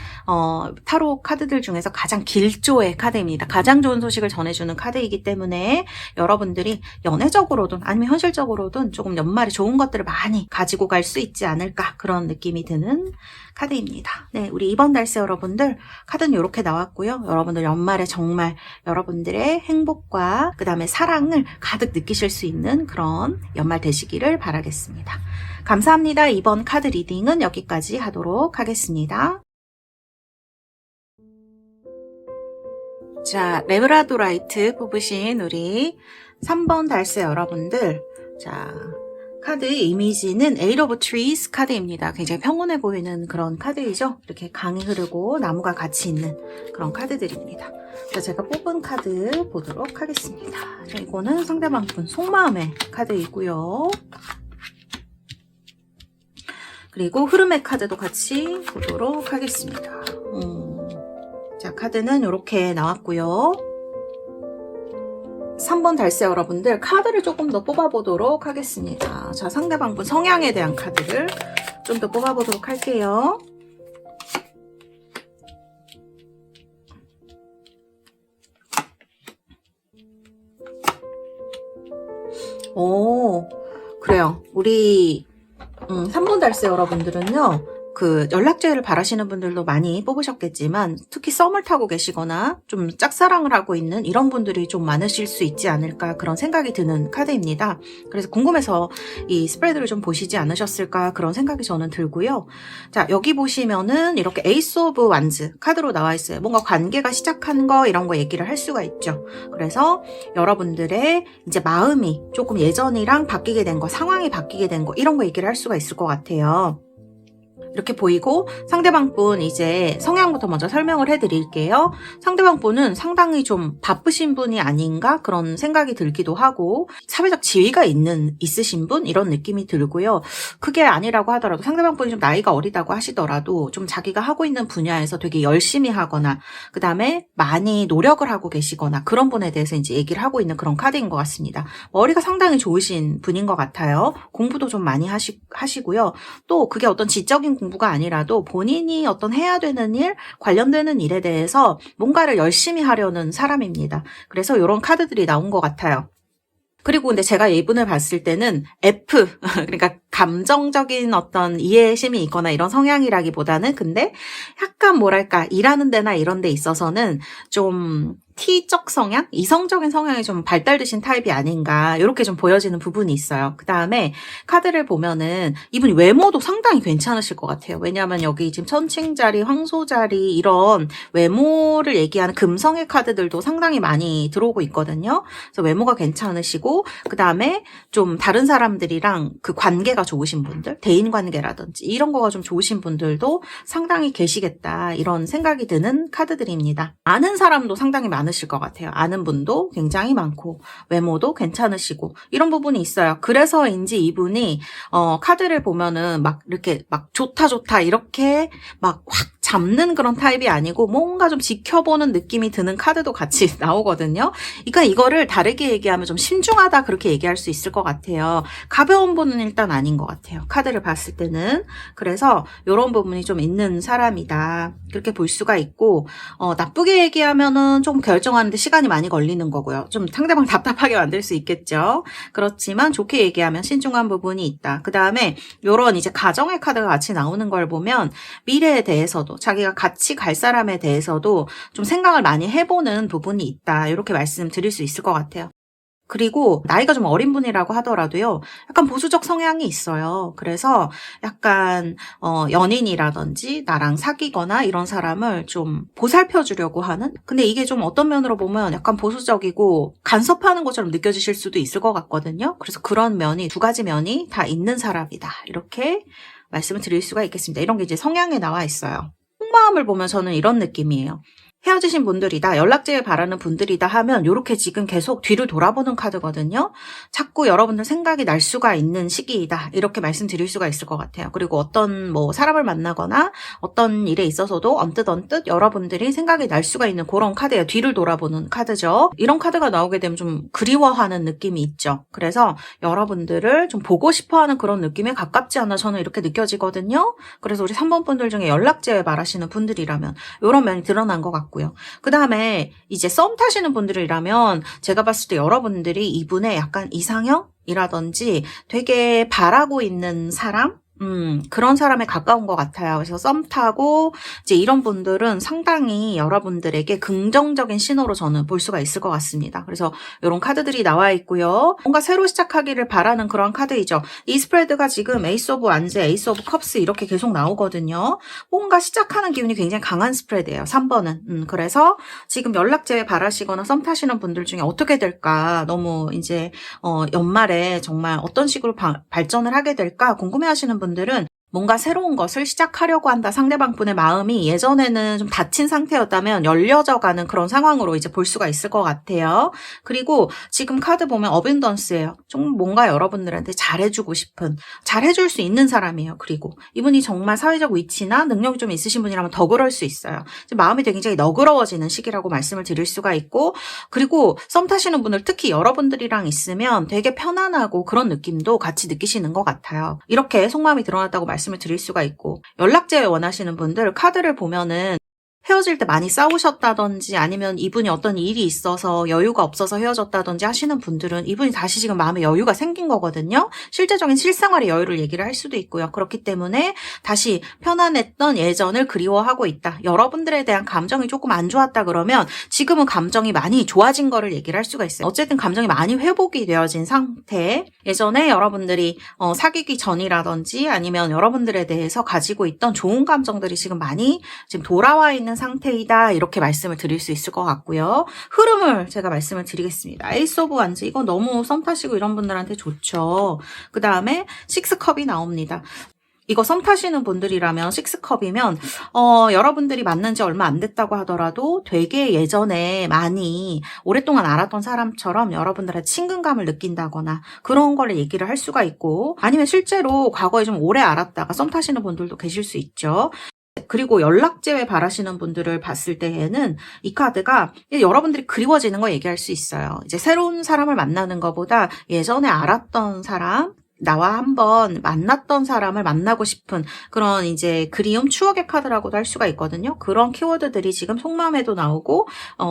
타로 카드들 중에서 가장 길조의 카드입니다. 가장 좋은 소식을 전해주는 카드이기 때문에 여러분들이 연애적으로든 아니면 현실적으로든 조금 연말에 좋은 것들을 많이 가지고 갈 수 있지 않을까 그런 느낌이 드는 카드입니다. 네, 우리 2번 달세 여러분들 카드는 이렇게 나왔고요. 여러분들 연말에 정말 여러분들의 행복과 그 다음에 사랑을 가득 느끼실 수 있는 그런 연말 되시기를 바라겠습니다. 감사합니다. 이번 카드 리딩은 여기까지 하도록 하겠습니다. 자, 레브라도라이트 뽑으신 우리 3번 달세 여러분들, 자, 카드 이미지는 Eight of Trees 카드입니다. 굉장히 평온해 보이는 그런 카드이죠. 이렇게 강이 흐르고 나무가 같이 있는 그런 카드들입니다. 자, 제가 뽑은 카드 보도록 하겠습니다. 자, 이거는 상대방 분 속마음의 카드이고요. 그리고 흐름의 카드도 같이 보도록 하겠습니다. 자, 카드는 이렇게 나왔고요. 3번 달세 여러분들 카드를 조금 더 뽑아보도록 하겠습니다. 자, 상대방분 성향에 대한 카드를 좀 더 뽑아보도록 할게요. 오, 그래요. 우리 3번 달세 여러분들은요. 그 연락제를 바라시는 분들도 많이 뽑으셨겠지만 특히 썸을 타고 계시거나 좀 짝사랑을 하고 있는 이런 분들이 좀 많으실 수 있지 않을까 그런 생각이 드는 카드입니다. 그래서 궁금해서 이 스프레드를 좀 보시지 않으셨을까 그런 생각이 저는 들고요. 자, 여기 보시면은 이렇게 에이스 오브 완즈 카드로 나와 있어요. 뭔가 관계가 시작한 거 이런 거 얘기를 할 수가 있죠. 그래서 여러분들의 이제 마음이 조금 예전이랑 바뀌게 된 거, 상황이 바뀌게 된 거 이런 거 얘기를 할 수가 있을 것 같아요. 이렇게 보이고 상대방 분 이제 성향부터 먼저 설명을 해드릴게요. 상대방 분은 상당히 좀 바쁘신 분이 아닌가 그런 생각이 들기도 하고 사회적 지위가 있으신 분 이런 느낌이 들고요. 그게 아니라고 하더라도 상대방 분이 좀 나이가 어리다고 하시더라도 좀 자기가 하고 있는 분야에서 되게 열심히 하거나 그 다음에 많이 노력을 하고 계시거나 그런 분에 대해서 이제 얘기를 하고 있는 그런 카드인 것 같습니다. 머리가 상당히 좋으신 분인 것 같아요. 공부도 좀 많이 하시고요. 또 그게 어떤 지적인 공부가 아니라도 본인이 어떤 해야 되는 일, 관련되는 일에 대해서 뭔가를 열심히 하려는 사람입니다. 그래서 이런 카드들이 나온 것 같아요. 그리고 근데 제가 이분을 봤을 때는 F, 그러니까 감정적인 어떤 이해심이 있거나 이런 성향이라기보다는 근데 약간 뭐랄까 일하는 데나 이런 데 있어서는 좀 T적 성향? 이성적인 성향이 좀 발달되신 타입이 아닌가 이렇게 좀 보여지는 부분이 있어요. 그 다음에 카드를 보면은 이분이 외모도 상당히 괜찮으실 것 같아요. 왜냐하면 여기 지금 천칭자리, 황소자리 이런 외모를 얘기하는 금성의 카드들도 상당히 많이 들어오고 있거든요. 그래서 외모가 괜찮으시고 그 다음에 좀 다른 사람들이랑 그 관계가 좋으신 분들, 대인관계라든지 이런 거가 좀 좋으신 분들도 상당히 계시겠다 이런 생각이 드는 카드들입니다. 아는 사람도 상당히 많으실 것 같아요. 아는 분도 굉장히 많고 외모도 괜찮으시고 이런 부분이 있어요. 그래서인지 이분이 카드를 보면은 막 이렇게 막 좋다 이렇게 막 확 잡는 그런 타입이 아니고 뭔가 좀 지켜보는 느낌이 드는 카드도 같이 나오거든요. 그러니까 이거를 다르게 얘기하면 좀 신중하다 그렇게 얘기할 수 있을 것 같아요. 가벼운 분은 일단 아닌 것 같아요. 카드를 봤을 때는. 그래서 이런 부분이 좀 있는 사람이다. 그렇게 볼 수가 있고 나쁘게 얘기하면은 좀 결정하는데 시간이 많이 걸리는 거고요. 좀 상대방 답답하게 만들 수 있겠죠. 그렇지만 좋게 얘기하면 신중한 부분이 있다. 그 다음에 이런 이제 가정의 카드가 같이 나오는 걸 보면 미래에 대해서도 자기가 같이 갈 사람에 대해서도 좀 생각을 많이 해보는 부분이 있다. 이렇게 말씀드릴 수 있을 것 같아요. 그리고 나이가 좀 어린 분이라고 하더라도요. 약간 보수적 성향이 있어요. 그래서 약간 연인이라든지 나랑 사귀거나 이런 사람을 좀 보살펴주려고 하는? 근데 이게 좀 어떤 면으로 보면 약간 보수적이고 간섭하는 것처럼 느껴지실 수도 있을 것 같거든요. 그래서 그런 면이 두 가지 면이 다 있는 사람이다. 이렇게 말씀을 드릴 수가 있겠습니다. 이런 게 이제 성향에 나와 있어요. 속마음을 보면 저는 이런 느낌이에요. 헤어지신 분들이다, 연락제에 바라는 분들이다 하면 이렇게 지금 계속 뒤를 돌아보는 카드거든요. 자꾸 여러분들 생각이 날 수가 있는 시기이다. 이렇게 말씀드릴 수가 있을 것 같아요. 그리고 어떤 사람을 만나거나 어떤 일에 있어서도 언뜻 여러분들이 생각이 날 수가 있는 그런 카드예요. 뒤를 돌아보는 카드죠. 이런 카드가 나오게 되면 좀 그리워하는 느낌이 있죠. 그래서 여러분들을 좀 보고 싶어하는 그런 느낌에 가깝지 않나 저는 이렇게 느껴지거든요. 그래서 우리 3번 분들 중에 연락제에 바라시는 분들이라면 이런 면이 드러난 것 같고 그 다음에 이제 썸 타시는 분들이라면 제가 봤을 때 여러분들이 이분의 약간 이상형이라든지 되게 바라고 있는 사람? 그런 사람에 가까운 것 같아요. 그래서 썸 타고 이제 이런 분들은 상당히 여러분들에게 긍정적인 신호로 저는 볼 수가 있을 것 같습니다. 그래서 이런 카드들이 나와 있고요. 뭔가 새로 시작하기를 바라는 그런 카드이죠. 이 스프레드가 지금 에이스 오브 완즈, 에이스 오브 컵스 이렇게 계속 나오거든요. 뭔가 시작하는 기운이 굉장히 강한 스프레드예요. 3번은. 그래서 지금 연락제에 바라시거나 썸 타시는 분들 중에 어떻게 될까? 너무 이제 연말에 정말 어떤 식으로 발전을 하게 될까 궁금해하시는 분들은 뭔가 새로운 것을 시작하려고 한다. 상대방 분의 마음이 예전에는 좀 닫힌 상태였다면 열려져가는 그런 상황으로 이제 볼 수가 있을 것 같아요. 그리고 지금 카드 보면 어벤던스예요. 좀 뭔가 여러분들한테 잘해주고 싶은, 잘해줄 수 있는 사람이에요. 그리고 이분이 정말 사회적 위치나 능력이 좀 있으신 분이라면 더 그럴 수 있어요. 마음이 굉장히 너그러워지는 시기라고 말씀을 드릴 수가 있고, 그리고 썸 타시는 분들 특히 여러분들이랑 있으면 되게 편안하고 그런 느낌도 같이 느끼시는 것 같아요. 이렇게 속마음이 드러났다고 말씀을 드릴 수가 있고, 연락제 원하시는 분들 카드를 보면은 헤어질 때 많이 싸우셨다든지 아니면 이분이 어떤 일이 있어서 여유가 없어서 헤어졌다든지 하시는 분들은 이분이 다시 지금 마음에 여유가 생긴 거거든요. 실제적인 실생활의 여유를 얘기를 할 수도 있고요. 그렇기 때문에 다시 편안했던 예전을 그리워하고 있다. 여러분들에 대한 감정이 조금 안 좋았다 그러면 지금은 감정이 많이 좋아진 거를 얘기를 할 수가 있어요. 어쨌든 감정이 많이 회복이 되어진 상태. 예전에 여러분들이 사귀기 전이라든지 아니면 여러분들에 대해서 가지고 있던 좋은 감정들이 지금 많이 지금 돌아와 있는 상태이다. 이렇게 말씀을 드릴 수 있을 것 같고요. 흐름을 제가 말씀을 드리겠습니다. 에이스 오브 완즈 이거 너무 썸 타시고 이런 분들한테 좋죠. 그 다음에 식스컵이 나옵니다. 이거 썸 타시는 분들이라면 식스컵이면 여러분들이 만난 지 얼마 안 됐다고 하더라도 되게 예전에 많이 오랫동안 알았던 사람처럼 여러분들의 친근감을 느낀다거나 그런 걸 얘기를 할 수가 있고, 아니면 실제로 과거에 좀 오래 알았다가 썸 타시는 분들도 계실 수 있죠. 그리고 연락제외 바라시는 분들을 봤을 때에는 이 카드가 여러분들이 그리워지는 거 얘기할 수 있어요. 이제 새로운 사람을 만나는 것보다 예전에 알았던 사람, 나와 한번 만났던 사람을 만나고 싶은 그런 이제 그리움, 추억의 카드라고도 할 수가 있거든요. 그런 키워드들이 지금 속마음에도 나오고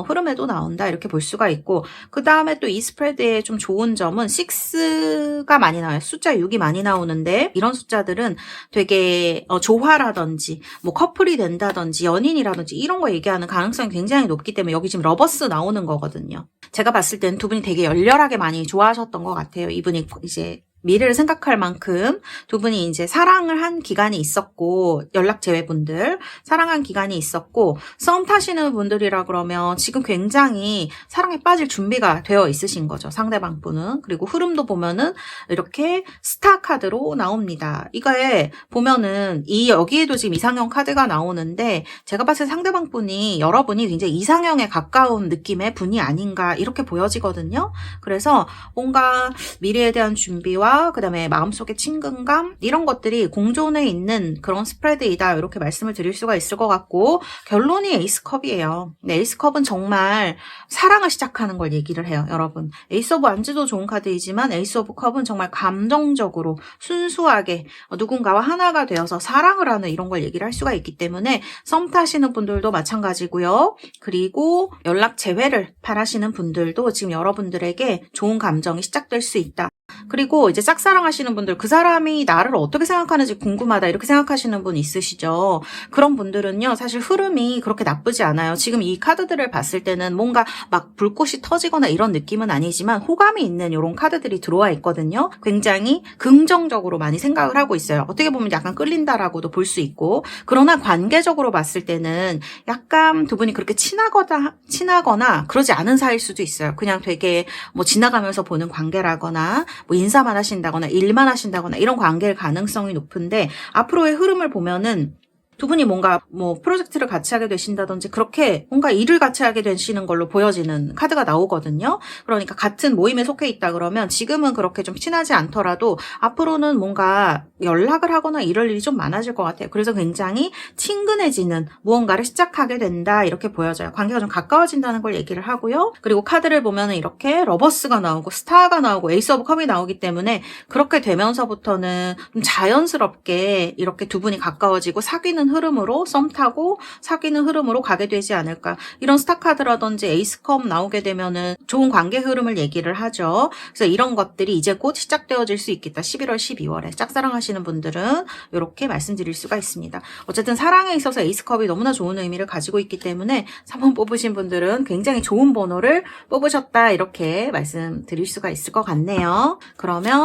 흐름에도 나온다 이렇게 볼 수가 있고, 그 다음에 또 이 스프레드의 좀 좋은 점은 6가 많이 나와요. 숫자 6이 많이 나오는데 이런 숫자들은 되게 조화라든지 뭐 커플이 된다든지 연인이라든지 이런 거 얘기하는 가능성이 굉장히 높기 때문에 여기 지금 러버스 나오는 거거든요. 제가 봤을 때는 두 분이 되게 열렬하게 많이 좋아하셨던 것 같아요. 이분이 이제 미래를 생각할 만큼 두 분이 이제 사랑을 한 기간이 있었고, 연락 제외분들 사랑한 기간이 있었고, 썸 타시는 분들이라 그러면 지금 굉장히 사랑에 빠질 준비가 되어 있으신 거죠, 상대방 분은. 그리고 흐름도 보면은 이렇게 스타 카드로 나옵니다. 이거에 보면은 여기에도 지금 이상형 카드가 나오는데, 제가 봤을 때 상대방 분이 여러분이 굉장히 이상형에 가까운 느낌의 분이 아닌가 이렇게 보여지거든요. 그래서 뭔가 미래에 대한 준비와 안정감과 그다음에 마음속의 친근감 이런 것들이 공존해 있는 그런 스프레드이다 이렇게 말씀을 드릴 수가 있을 것 같고 결론이 에이스컵이에요. 네, 에이스컵은 정말 사랑을 시작하는 걸 얘기를 해요. 여러분 에이스 오브 완즈도 좋은 카드이지만 에이스 오브 컵은 정말 감정적으로 순수하게 누군가와 하나가 되어서 사랑을 하는 이런 걸 얘기를 할 수가 있기 때문에 썸 타시는 분들도 마찬가지고요. 그리고 연락 재회를 바라시는 분들도 지금 여러분들에게 좋은 감정이 시작될 수 있다. 그리고 이제 짝사랑하시는 분들 그 사람이 나를 어떻게 생각하는지 궁금하다 이렇게 생각하시는 분 있으시죠. 그런 분들은요 사실 흐름이 그렇게 나쁘지 않아요. 지금 이 카드들을 봤을 때는 뭔가 막 불꽃이 터지거나 이런 느낌은 아니지만 호감이 있는 이런 카드들이 들어와 있거든요. 굉장히 긍정적으로 많이 생각을 하고 있어요. 어떻게 보면 약간 끌린다라고도 볼 수 있고 그러나 관계적으로 봤을 때는 약간 두 분이 그렇게 친하거나 그러지 않은 사이일 수도 있어요. 그냥 되게 뭐 지나가면서 보는 관계라거나 뭐 인사만 하신다거나 일만 하신다거나 이런 관계일 가능성이 높은데 앞으로의 흐름을 보면은 두 분이 뭔가 뭐 프로젝트를 같이 하게 되신다든지 그렇게 뭔가 일을 같이 하게 되시는 걸로 보여지는 카드가 나오거든요. 그러니까 같은 모임에 속해 있다 그러면 지금은 그렇게 좀 친하지 않더라도 앞으로는 뭔가 연락을 하거나 이럴 일이 좀 많아질 것 같아요. 그래서 굉장히 친근해지는 무언가를 시작하게 된다 이렇게 보여져요. 관계가 좀 가까워진다는 걸 얘기를 하고요. 그리고 카드를 보면은 이렇게 러버스가 나오고 스타가 나오고 에이스 오브 컵이 나오기 때문에 그렇게 되면서부터는 좀 자연스럽게 이렇게 두 분이 가까워지고 사귀는 흐름으로 썸 타고 사귀는 흐름으로 가게 되지 않을까. 이런 스타 카드라든지 에이스컵 나오게 되면은 좋은 관계 흐름을 얘기를 하죠. 그래서 이런 것들이 이제 곧 시작되어질 수 있겠다. 11월, 12월에 짝사랑하시는 분들은 이렇게 말씀드릴 수가 있습니다. 어쨌든 사랑에 있어서 에이스컵이 너무나 좋은 의미를 가지고 있기 때문에 3번 뽑으신 분들은 굉장히 좋은 번호를 뽑으셨다 이렇게 말씀드릴 수가 있을 것 같네요. 그러면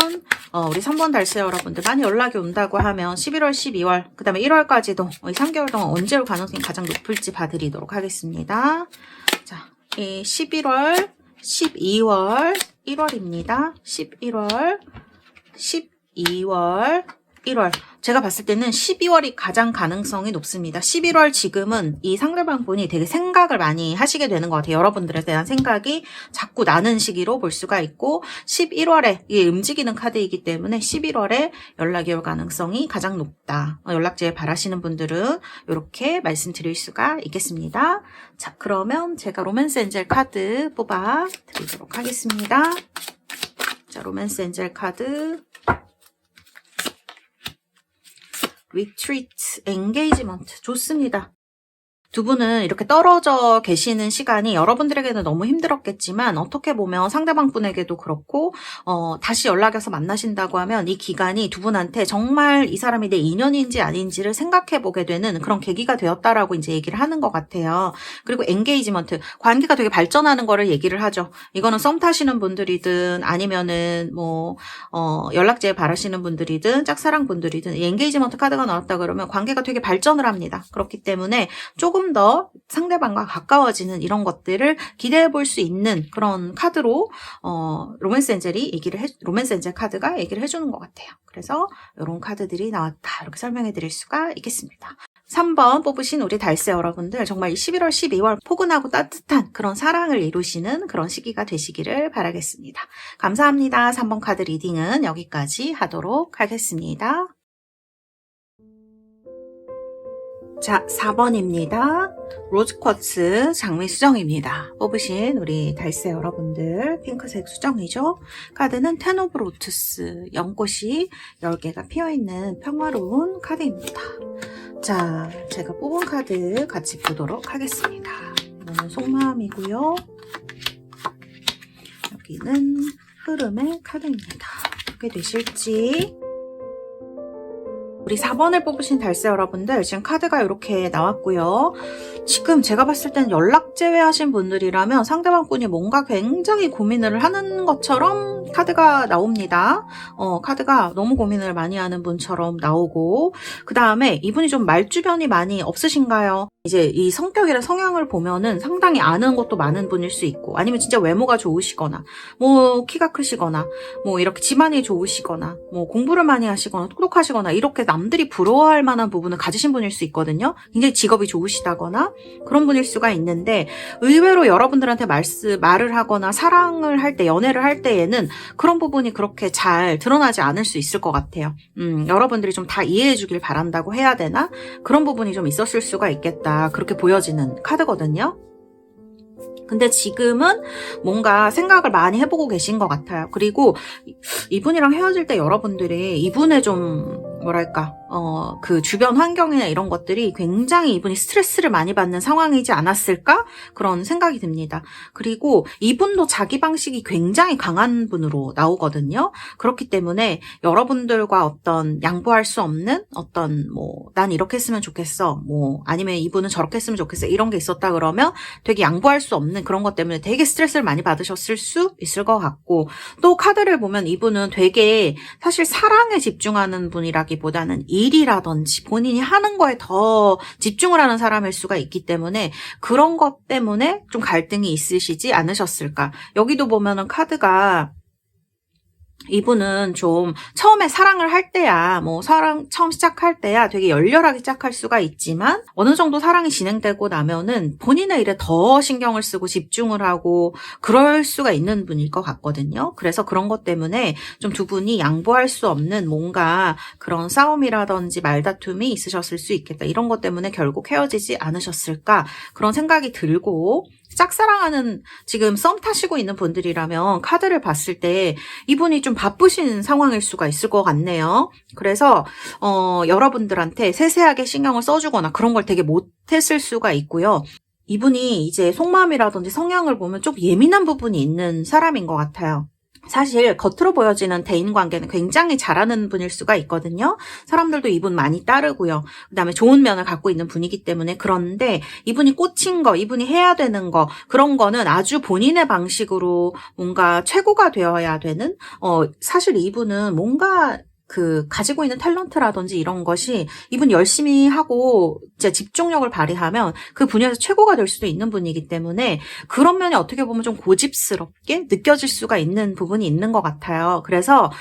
우리 3번 달세 여러분들 많이 연락이 온다고 하면 11월, 12월 그 다음에 1월까지도 이 3개월 동안 언제 올 가능성이 가장 높을지 봐드리도록 하겠습니다. 자, 이 11월, 12월, 1월입니다. 11월, 12월, 1월. 제가 봤을 때는 12월이 가장 가능성이 높습니다. 11월 지금은 이 상대방 분이 되게 생각을 많이 하시게 되는 것 같아요. 여러분들에 대한 생각이 자꾸 나는 시기로 볼 수가 있고 11월에 이게 움직이는 카드이기 때문에 11월에 연락이 올 가능성이 가장 높다. 연락지에 바라시는 분들은 이렇게 말씀드릴 수가 있겠습니다. 자, 그러면 제가 로맨스 엔젤 카드 뽑아 드리도록 하겠습니다. 자, 로맨스 엔젤 카드 리트리트, 엔게이지먼트 좋습니다. 두 분은 이렇게 떨어져 계시는 시간이 여러분들에게는 너무 힘들었겠지만 어떻게 보면 상대방 분에게도 그렇고 다시 연락해서 만나신다고 하면 이 기간이 두 분한테 정말 이 사람이 내 인연인지 아닌지를 생각해보게 되는 그런 계기가 되었다라고 이제 얘기를 하는 것 같아요. 그리고 엔게이지먼트, 관계가 되게 발전하는 거를 얘기를 하죠. 이거는 썸 타시는 분들이든 아니면은 뭐 연락지에 바라시는 분들이든 짝사랑 분들이든 이 엔게이지먼트 카드가 나왔다 그러면 관계가 되게 발전을 합니다. 그렇기 때문에 조금 더 상대방과 가까워지는 이런 것들을 기대해 볼 수 있는 그런 카드로 로맨스 엔젤 카드가 얘기를 해주는 것 같아요. 그래서 이런 카드들이 나왔다 이렇게 설명해 드릴 수가 있겠습니다. 3번 뽑으신 우리 달세 여러분들 정말 11월, 12월 포근하고 따뜻한 그런 사랑을 이루시는 그런 시기가 되시기를 바라겠습니다. 감사합니다. 3번 카드 리딩은 여기까지 하도록 하겠습니다. 자, 4번입니다. 로즈쿼츠 장미 수정입니다. 뽑으신 우리 달세 여러분들 핑크색 수정이죠. 카드는 텐 오브 로투스, 연꽃이 10개가 피어있는 평화로운 카드입니다. 자, 제가 뽑은 카드 같이 보도록 하겠습니다. 이거는 속마음이고요. 여기는 흐름의 카드입니다. 어떻게 되실지. 우리 4번을 뽑으신 달세 여러분들 지금 카드가 이렇게 나왔고요. 지금 제가 봤을 때는 연락 제외하신 분들이라면 상대방 분이 뭔가 굉장히 고민을 하는 것처럼 카드가 나옵니다. 카드가 너무 고민을 많이 하는 분처럼 나오고 그 다음에 이분이 좀 말주변이 많이 없으신가요? 이제 이 성격이나 성향을 보면은 상당히 아는 것도 많은 분일 수 있고 아니면 진짜 외모가 좋으시거나 뭐 키가 크시거나 뭐 이렇게 집안이 좋으시거나 뭐 공부를 많이 하시거나 똑똑하시거나 이렇게 남들이 부러워할 만한 부분을 가지신 분일 수 있거든요. 굉장히 직업이 좋으시다거나 그런 분일 수가 있는데 의외로 여러분들한테 말을 하거나 사랑을 할 때 연애를 할 때에는 그런 부분이 그렇게 잘 드러나지 않을 수 있을 것 같아요. 여러분들이 좀 다 이해해 주길 바란다고 해야 되나? 그런 부분이 좀 있었을 수가 있겠다. 그렇게 보여지는 카드거든요. 근데 지금은 뭔가 생각을 많이 해보고 계신 것 같아요. 그리고 이분이랑 헤어질 때 여러분들이 이분의 좀 뭐랄까 그 주변 환경이나 이런 것들이 굉장히 이분이 스트레스를 많이 받는 상황이지 않았을까? 그런 생각이 듭니다. 그리고 이분도 자기 방식이 굉장히 강한 분으로 나오거든요. 그렇기 때문에 여러분들과 어떤 양보할 수 없는 어떤 난 이렇게 했으면 좋겠어. 아니면 이분은 저렇게 했으면 좋겠어. 이런 게 있었다 그러면 되게 양보할 수 없는 그런 것 때문에 되게 스트레스를 많이 받으셨을 수 있을 것 같고, 또 카드를 보면 이분은 되게 사실 사랑에 집중하는 분이라기보다는 일이라든지 본인이 하는 거에 더 집중을 하는 사람일 수가 있기 때문에 그런 것 때문에 좀 갈등이 있으시지 않으셨을까. 여기도 보면은 카드가 이분은 좀 처음에 사랑을 할 때야, 사랑 처음 시작할 때야 되게 열렬하게 시작할 수가 있지만 어느 정도 사랑이 진행되고 나면은 본인의 일에 더 신경을 쓰고 집중을 하고 그럴 수가 있는 분일 것 같거든요. 그래서 그런 것 때문에 좀 두 분이 양보할 수 없는 뭔가 그런 싸움이라든지 말다툼이 있으셨을 수 있겠다. 이런 것 때문에 결국 헤어지지 않으셨을까? 그런 생각이 들고, 짝사랑하는 지금 썸 타시고 있는 분들이라면 카드를 봤을 때 이분이 좀 바쁘신 상황일 수가 있을 것 같네요. 그래서 여러분들한테 세세하게 신경을 써주거나 그런 걸 되게 못했을 수가 있고요. 이분이 이제 속마음이라든지 성향을 보면 좀 예민한 부분이 있는 사람인 것 같아요. 사실 겉으로 보여지는 대인관계는 굉장히 잘하는 분일 수가 있거든요. 사람들도 이분 많이 따르고요. 그다음에 좋은 면을 갖고 있는 분이기 때문에. 그런데 이분이 꽂힌 거, 이분이 해야 되는 거, 그런 거는 아주 본인의 방식으로 뭔가 최고가 되어야 되는, 사실 이분은 뭔가 가지고 있는 탤런트라든지 이런 것이 이분 열심히 하고 이제 집중력을 발휘하면 그 분야에서 최고가 될 수도 있는 분이기 때문에 그런 면이 어떻게 보면 좀 고집스럽게 느껴질 수가 있는 부분이 있는 것 같아요. 그래서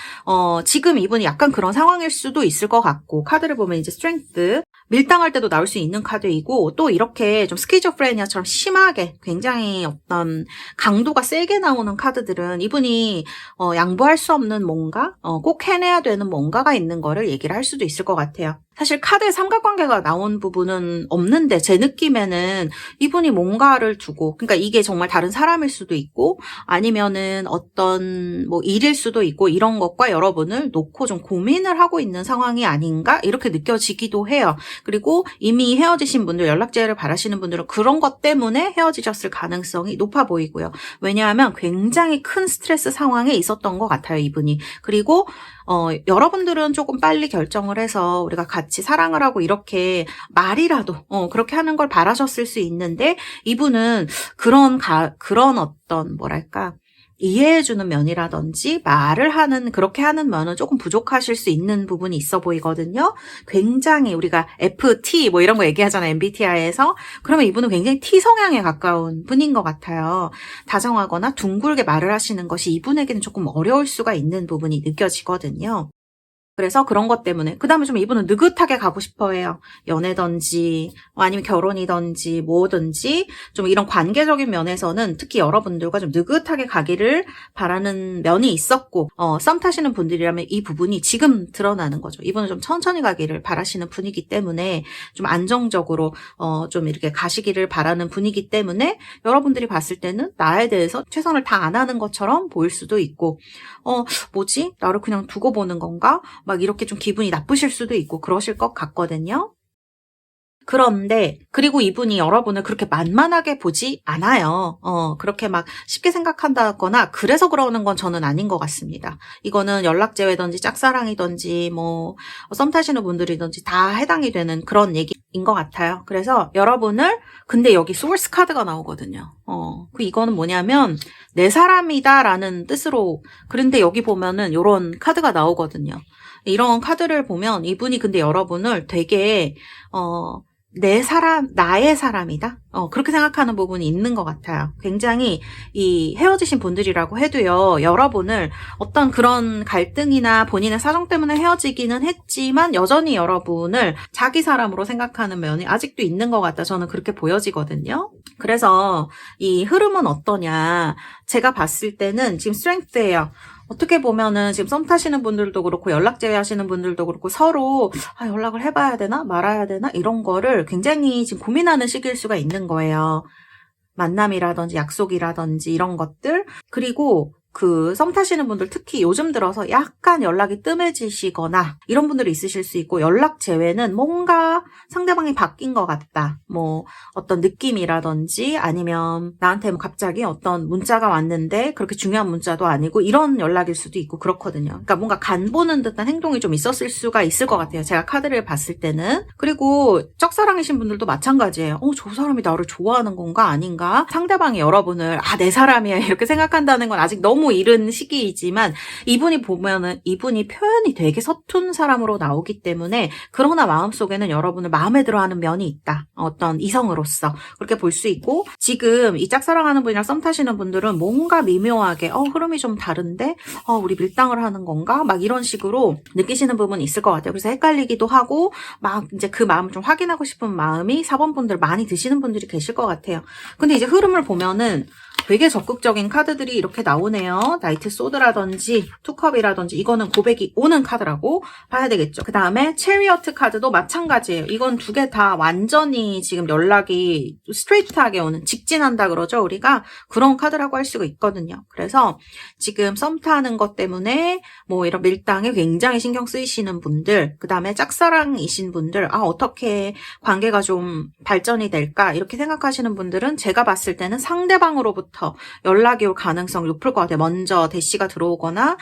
지금 이분이 약간 그런 상황일 수도 있을 것 같고, 카드를 보면 이제 스트렝스, 밀당할 때도 나올 수 있는 카드이고, 또 이렇게 좀 스키조프레니아처럼 심하게 굉장히 어떤 강도가 세게 나오는 카드들은 이분이 양보할 수 없는 뭔가, 꼭 해내야 되는 뭔가가 있는 거를 얘기를 할 수도 있을 것 같아요. 사실 카드에 삼각관계가 나온 부분은 없는데 제 느낌에는 이분이 뭔가를 두고, 그러니까 이게 정말 다른 사람일 수도 있고 아니면은 어떤 일일 수도 있고, 이런 것과 여러분을 놓고 좀 고민을 하고 있는 상황이 아닌가 이렇게 느껴지기도 해요. 그리고 이미 헤어지신 분들, 연락제를 바라시는 분들은 그런 것 때문에 헤어지셨을 가능성이 높아 보이고요. 왜냐하면 굉장히 큰 스트레스 상황에 있었던 것 같아요, 이분이. 그리고 여러분들은 조금 빨리 결정을 해서 우리가 같이 사랑을 하고 이렇게 말이라도 그렇게 하는 걸 바라셨을 수 있는데, 이분은 그런 어떤 뭐랄까 이해해주는 면이라든지 말을 하는, 그렇게 하는 면은 조금 부족하실 수 있는 부분이 있어 보이거든요. 굉장히 우리가 FT 이런 거 얘기하잖아요, MBTI에서. 그러면 이분은 굉장히 T 성향에 가까운 분인 것 같아요. 다정하거나 둥글게 말을 하시는 것이 이분에게는 조금 어려울 수가 있는 부분이 느껴지거든요. 그래서 그런 것 때문에. 그 다음에 좀 이분은 느긋하게 가고 싶어 해요. 연애든지 아니면 결혼이든지 뭐든지 좀 이런 관계적인 면에서는 특히 여러분들과 좀 느긋하게 가기를 바라는 면이 있었고, 썸 타시는 분들이라면 이 부분이 지금 드러나는 거죠. 이분은 좀 천천히 가기를 바라시는 분이기 때문에, 좀 안정적으로 좀 이렇게 가시기를 바라는 분이기 때문에 여러분들이 봤을 때는 나에 대해서 최선을 다 안 하는 것처럼 보일 수도 있고, 뭐지? 나를 그냥 두고 보는 건가? 막 이렇게 좀 기분이 나쁘실 수도 있고 그러실 것 같거든요. 그런데 그리고 이분이 여러분을 그렇게 만만하게 보지 않아요. 그렇게 막 쉽게 생각한다거나 그래서 그러는 건 저는 아닌 것 같습니다. 이거는 연락제외든지 짝사랑이든지 썸 타시는 분들이든지 다 해당이 되는 그런 얘기인 것 같아요. 그래서 여러분을, 근데 여기 소울스 카드가 나오거든요. 이거는 뭐냐면 내 사람이다라는 뜻으로, 그런데 여기 보면은 이런 카드가 나오거든요. 이런 카드를 보면 이분이 근데 여러분을 되게 나의 사람이다? 그렇게 생각하는 부분이 있는 것 같아요. 굉장히 이 헤어지신 분들이라고 해도요, 여러분을 어떤 그런 갈등이나 본인의 사정 때문에 헤어지기는 했지만 여전히 여러분을 자기 사람으로 생각하는 면이 아직도 있는 것 같다. 저는 그렇게 보여지거든요. 그래서 이 흐름은 어떠냐? 제가 봤을 때는 지금 스트렝스예요. 어떻게 보면은 지금 썸 타시는 분들도 그렇고 연락 제외하시는 분들도 그렇고 서로 연락을 해봐야 되나 말아야 되나 이런 거를 굉장히 지금 고민하는 시기일 수가 있는 거예요. 만남이라든지 약속이라든지 이런 것들. 그리고 그 썸 타시는 분들 특히 요즘 들어서 약간 연락이 뜸해지시거나 이런 분들이 있으실 수 있고, 연락 제외는 뭔가 상대방이 바뀐 것 같다. 뭐 어떤 느낌이라든지 아니면 나한테 뭐 갑자기 어떤 문자가 왔는데 그렇게 중요한 문자도 아니고 이런 연락일 수도 있고 그렇거든요. 그러니까 뭔가 간 보는 듯한 행동이 좀 있었을 수가 있을 것 같아요. 제가 카드를 봤을 때는. 그리고 짝사랑이신 분들도 마찬가지예요. 저 사람이 나를 좋아하는 건가 아닌가? 상대방이 여러분을 내 사람이야 이렇게 생각한다는 건 아직 너무 이른 시기이지만, 이분이 보면은 이분이 표현이 되게 서툰 사람으로 나오기 때문에, 그러나 마음속에는 여러분을 마음에 들어하는 면이 있다. 어떤 이성으로서 그렇게 볼 수 있고, 지금 이 짝사랑하는 분이랑 썸 타시는 분들은 뭔가 미묘하게 흐름이 좀 다른데 우리 밀당을 하는 건가? 막 이런 식으로 느끼시는 부분이 있을 것 같아요. 그래서 헷갈리기도 하고 막 이제 그 마음을 좀 확인하고 싶은 마음이 4번 분들 많이 드시는 분들이 계실 것 같아요. 근데 이제 흐름을 보면은 되게 적극적인 카드들이 이렇게 나오네요. 나이트 소드라든지 투컵이라든지 이거는 고백이 오는 카드라고 봐야 되겠죠. 그 다음에 체리어트 카드도 마찬가지예요. 이건 두 개 다 완전히 지금 연락이 스트레이트하게 오는, 직진한다 그러죠 우리가. 그런 카드라고 할 수가 있거든요. 그래서 지금 썸 타는 것 때문에 뭐 이런 밀당에 굉장히 신경 쓰이시는 분들, 그 다음에 짝사랑이신 분들, 어떻게 관계가 좀 발전이 될까 이렇게 생각하시는 분들은 제가 봤을 때는 상대방으로부터 연락이 올 가능성이 높을 것 같아요. 먼저 대시가 들어오거나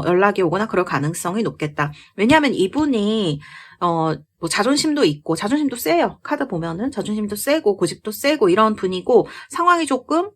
연락이 오거나 그럴 가능성이 높겠다. 왜냐하면 이분이 뭐 자존심도 있고, 자존심도 세요. 카드 보면은 자존심도 세고 고집도 세고 이런 분이고, 상황이 조금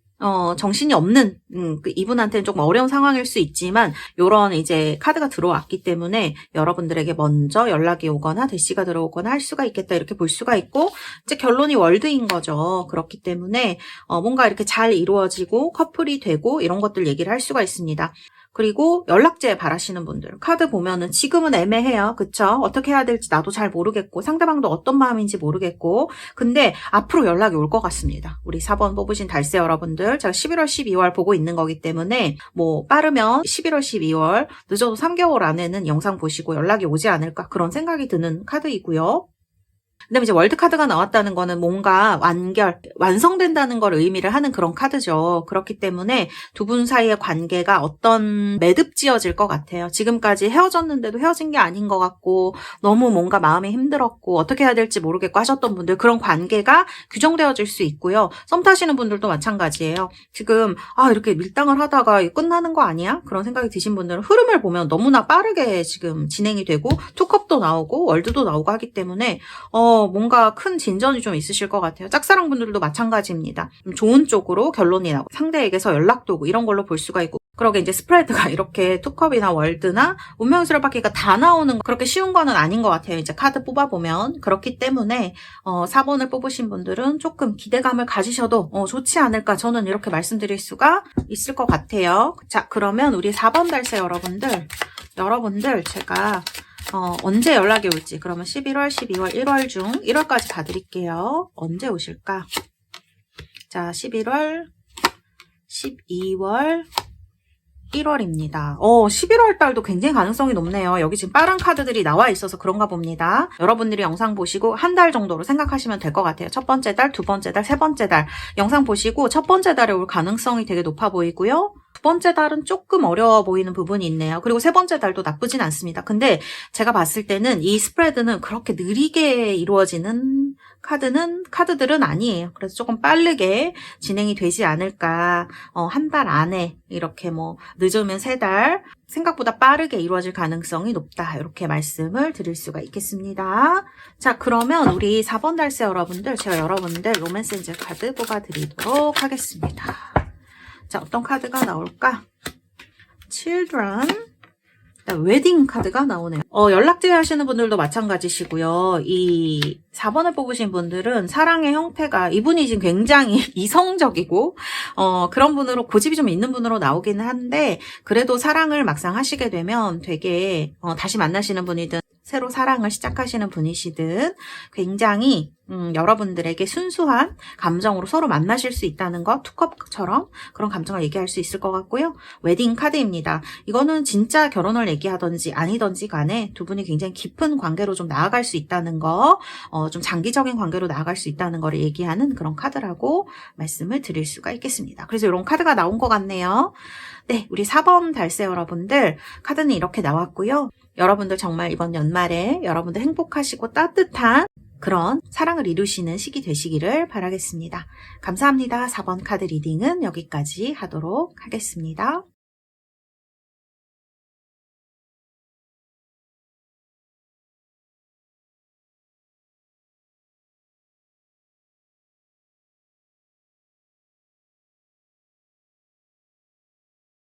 정신이 없는, 이분한테는 조금 어려운 상황일 수 있지만, 요런 이제 카드가 들어왔기 때문에 여러분들에게 먼저 연락이 오거나 대시가 들어오거나 할 수가 있겠다. 이렇게 볼 수가 있고, 이제 결론이 월드인 거죠. 그렇기 때문에, 뭔가 이렇게 잘 이루어지고 커플이 되고 이런 것들 얘기를 할 수가 있습니다. 그리고 연락제 바라시는 분들, 카드 보면은 지금은 애매해요. 그쵸? 어떻게 해야 될지 나도 잘 모르겠고, 상대방도 어떤 마음인지 모르겠고, 근데 앞으로 연락이 올 것 같습니다. 우리 4번 뽑으신 달세 여러분들, 제가 11월, 12월 보고 있는 거기 때문에 뭐 빠르면 11월, 12월, 늦어도 3개월 안에는 영상 보시고 연락이 오지 않을까, 그런 생각이 드는 카드이고요. 그다음에 이제 월드 카드가 나왔다는 거는 뭔가 완성된다는 걸 의미를 하는 그런 카드죠. 그렇기 때문에 두 분 사이의 관계가 어떤 매듭지어질 것 같아요. 지금까지 헤어졌는데도 헤어진 게 아닌 것 같고, 너무 뭔가 마음이 힘들었고 어떻게 해야 될지 모르겠고 하셨던 분들, 그런 관계가 규정되어질 수 있고요. 썸 타시는 분들도 마찬가지예요. 지금 이렇게 밀당을 하다가 끝나는 거 아니야? 그런 생각이 드신 분들은 흐름을 보면 너무나 빠르게 지금 진행이 되고, 투컵도 나오고 월드도 나오고 하기 때문에 뭔가 큰 진전이 좀 있으실 것 같아요. 짝사랑 분들도 마찬가지입니다. 좋은 쪽으로 결론이 나고 상대에게서 연락도 오고 이런 걸로 볼 수가 있고, 그러게 이제 스프레드가 이렇게 투컵이나 월드나 운명의 수레바퀴가 다 나오는 그렇게 쉬운 거는 아닌 것 같아요. 이제 카드 뽑아보면. 그렇기 때문에 4번을 뽑으신 분들은 조금 기대감을 가지셔도 좋지 않을까, 저는 이렇게 말씀드릴 수가 있을 것 같아요. 자, 그러면 우리 4번 달세 여러분들 제가 언제 연락이 올지, 그러면 11월, 12월, 1월 중 1월까지 봐드릴게요. 언제 오실까? 자, 11월, 12월, 1월입니다. 11월 달도 굉장히 가능성이 높네요. 여기 지금 빠른 카드들이 나와 있어서 그런가 봅니다. 여러분들이 영상 보시고 한 달 정도로 생각하시면 될 것 같아요. 첫 번째 달, 두 번째 달, 세 번째 달 영상 보시고 첫 번째 달에 올 가능성이 되게 높아 보이고요. 두 번째 달은 조금 어려워 보이는 부분이 있네요. 그리고 세 번째 달도 나쁘진 않습니다. 근데 제가 봤을 때는 이 스프레드는 그렇게 느리게 이루어지는 카드들은 아니에요. 그래서 조금 빠르게 진행이 되지 않을까. 한 달 안에 이렇게 뭐 늦으면 3달, 생각보다 빠르게 이루어질 가능성이 높다. 이렇게 말씀을 드릴 수가 있겠습니다. 자, 그러면 우리 4번 달세 여러분들, 제가 여러분들 로맨스 엔젤 카드 뽑아드리도록 하겠습니다. 자, 어떤 카드가 나올까? Children, 웨딩 카드가 나오네요. 연락제 하시는 분들도 마찬가지시고요. 이 4번을 뽑으신 분들은 사랑의 형태가, 이분이 지금 굉장히 이성적이고 그런 분으로, 고집이 좀 있는 분으로 나오기는 한데, 그래도 사랑을 막상 하시게 되면 되게 다시 만나시는 분이든 새로 사랑을 시작하시는 분이시든 굉장히 여러분들에게 순수한 감정으로 서로 만나실 수 있다는 것, 투컵처럼 그런 감정을 얘기할 수 있을 것 같고요. 웨딩 카드입니다. 이거는 진짜 결혼을 얘기하든지 아니든지 간에 두 분이 굉장히 깊은 관계로 좀 나아갈 수 있다는 거, 좀 장기적인 관계로 나아갈 수 있다는 거를 얘기하는 그런 카드라고 말씀을 드릴 수가 있겠습니다. 그래서 이런 카드가 나온 것 같네요. 네, 우리 4번 달세 여러분들 카드는 이렇게 나왔고요. 여러분들 정말 이번 연말에 여러분들 행복하시고 따뜻한 그런 사랑을 이루시는 시기 되시기를 바라겠습니다. 감사합니다. 4번 카드 리딩은 여기까지 하도록 하겠습니다.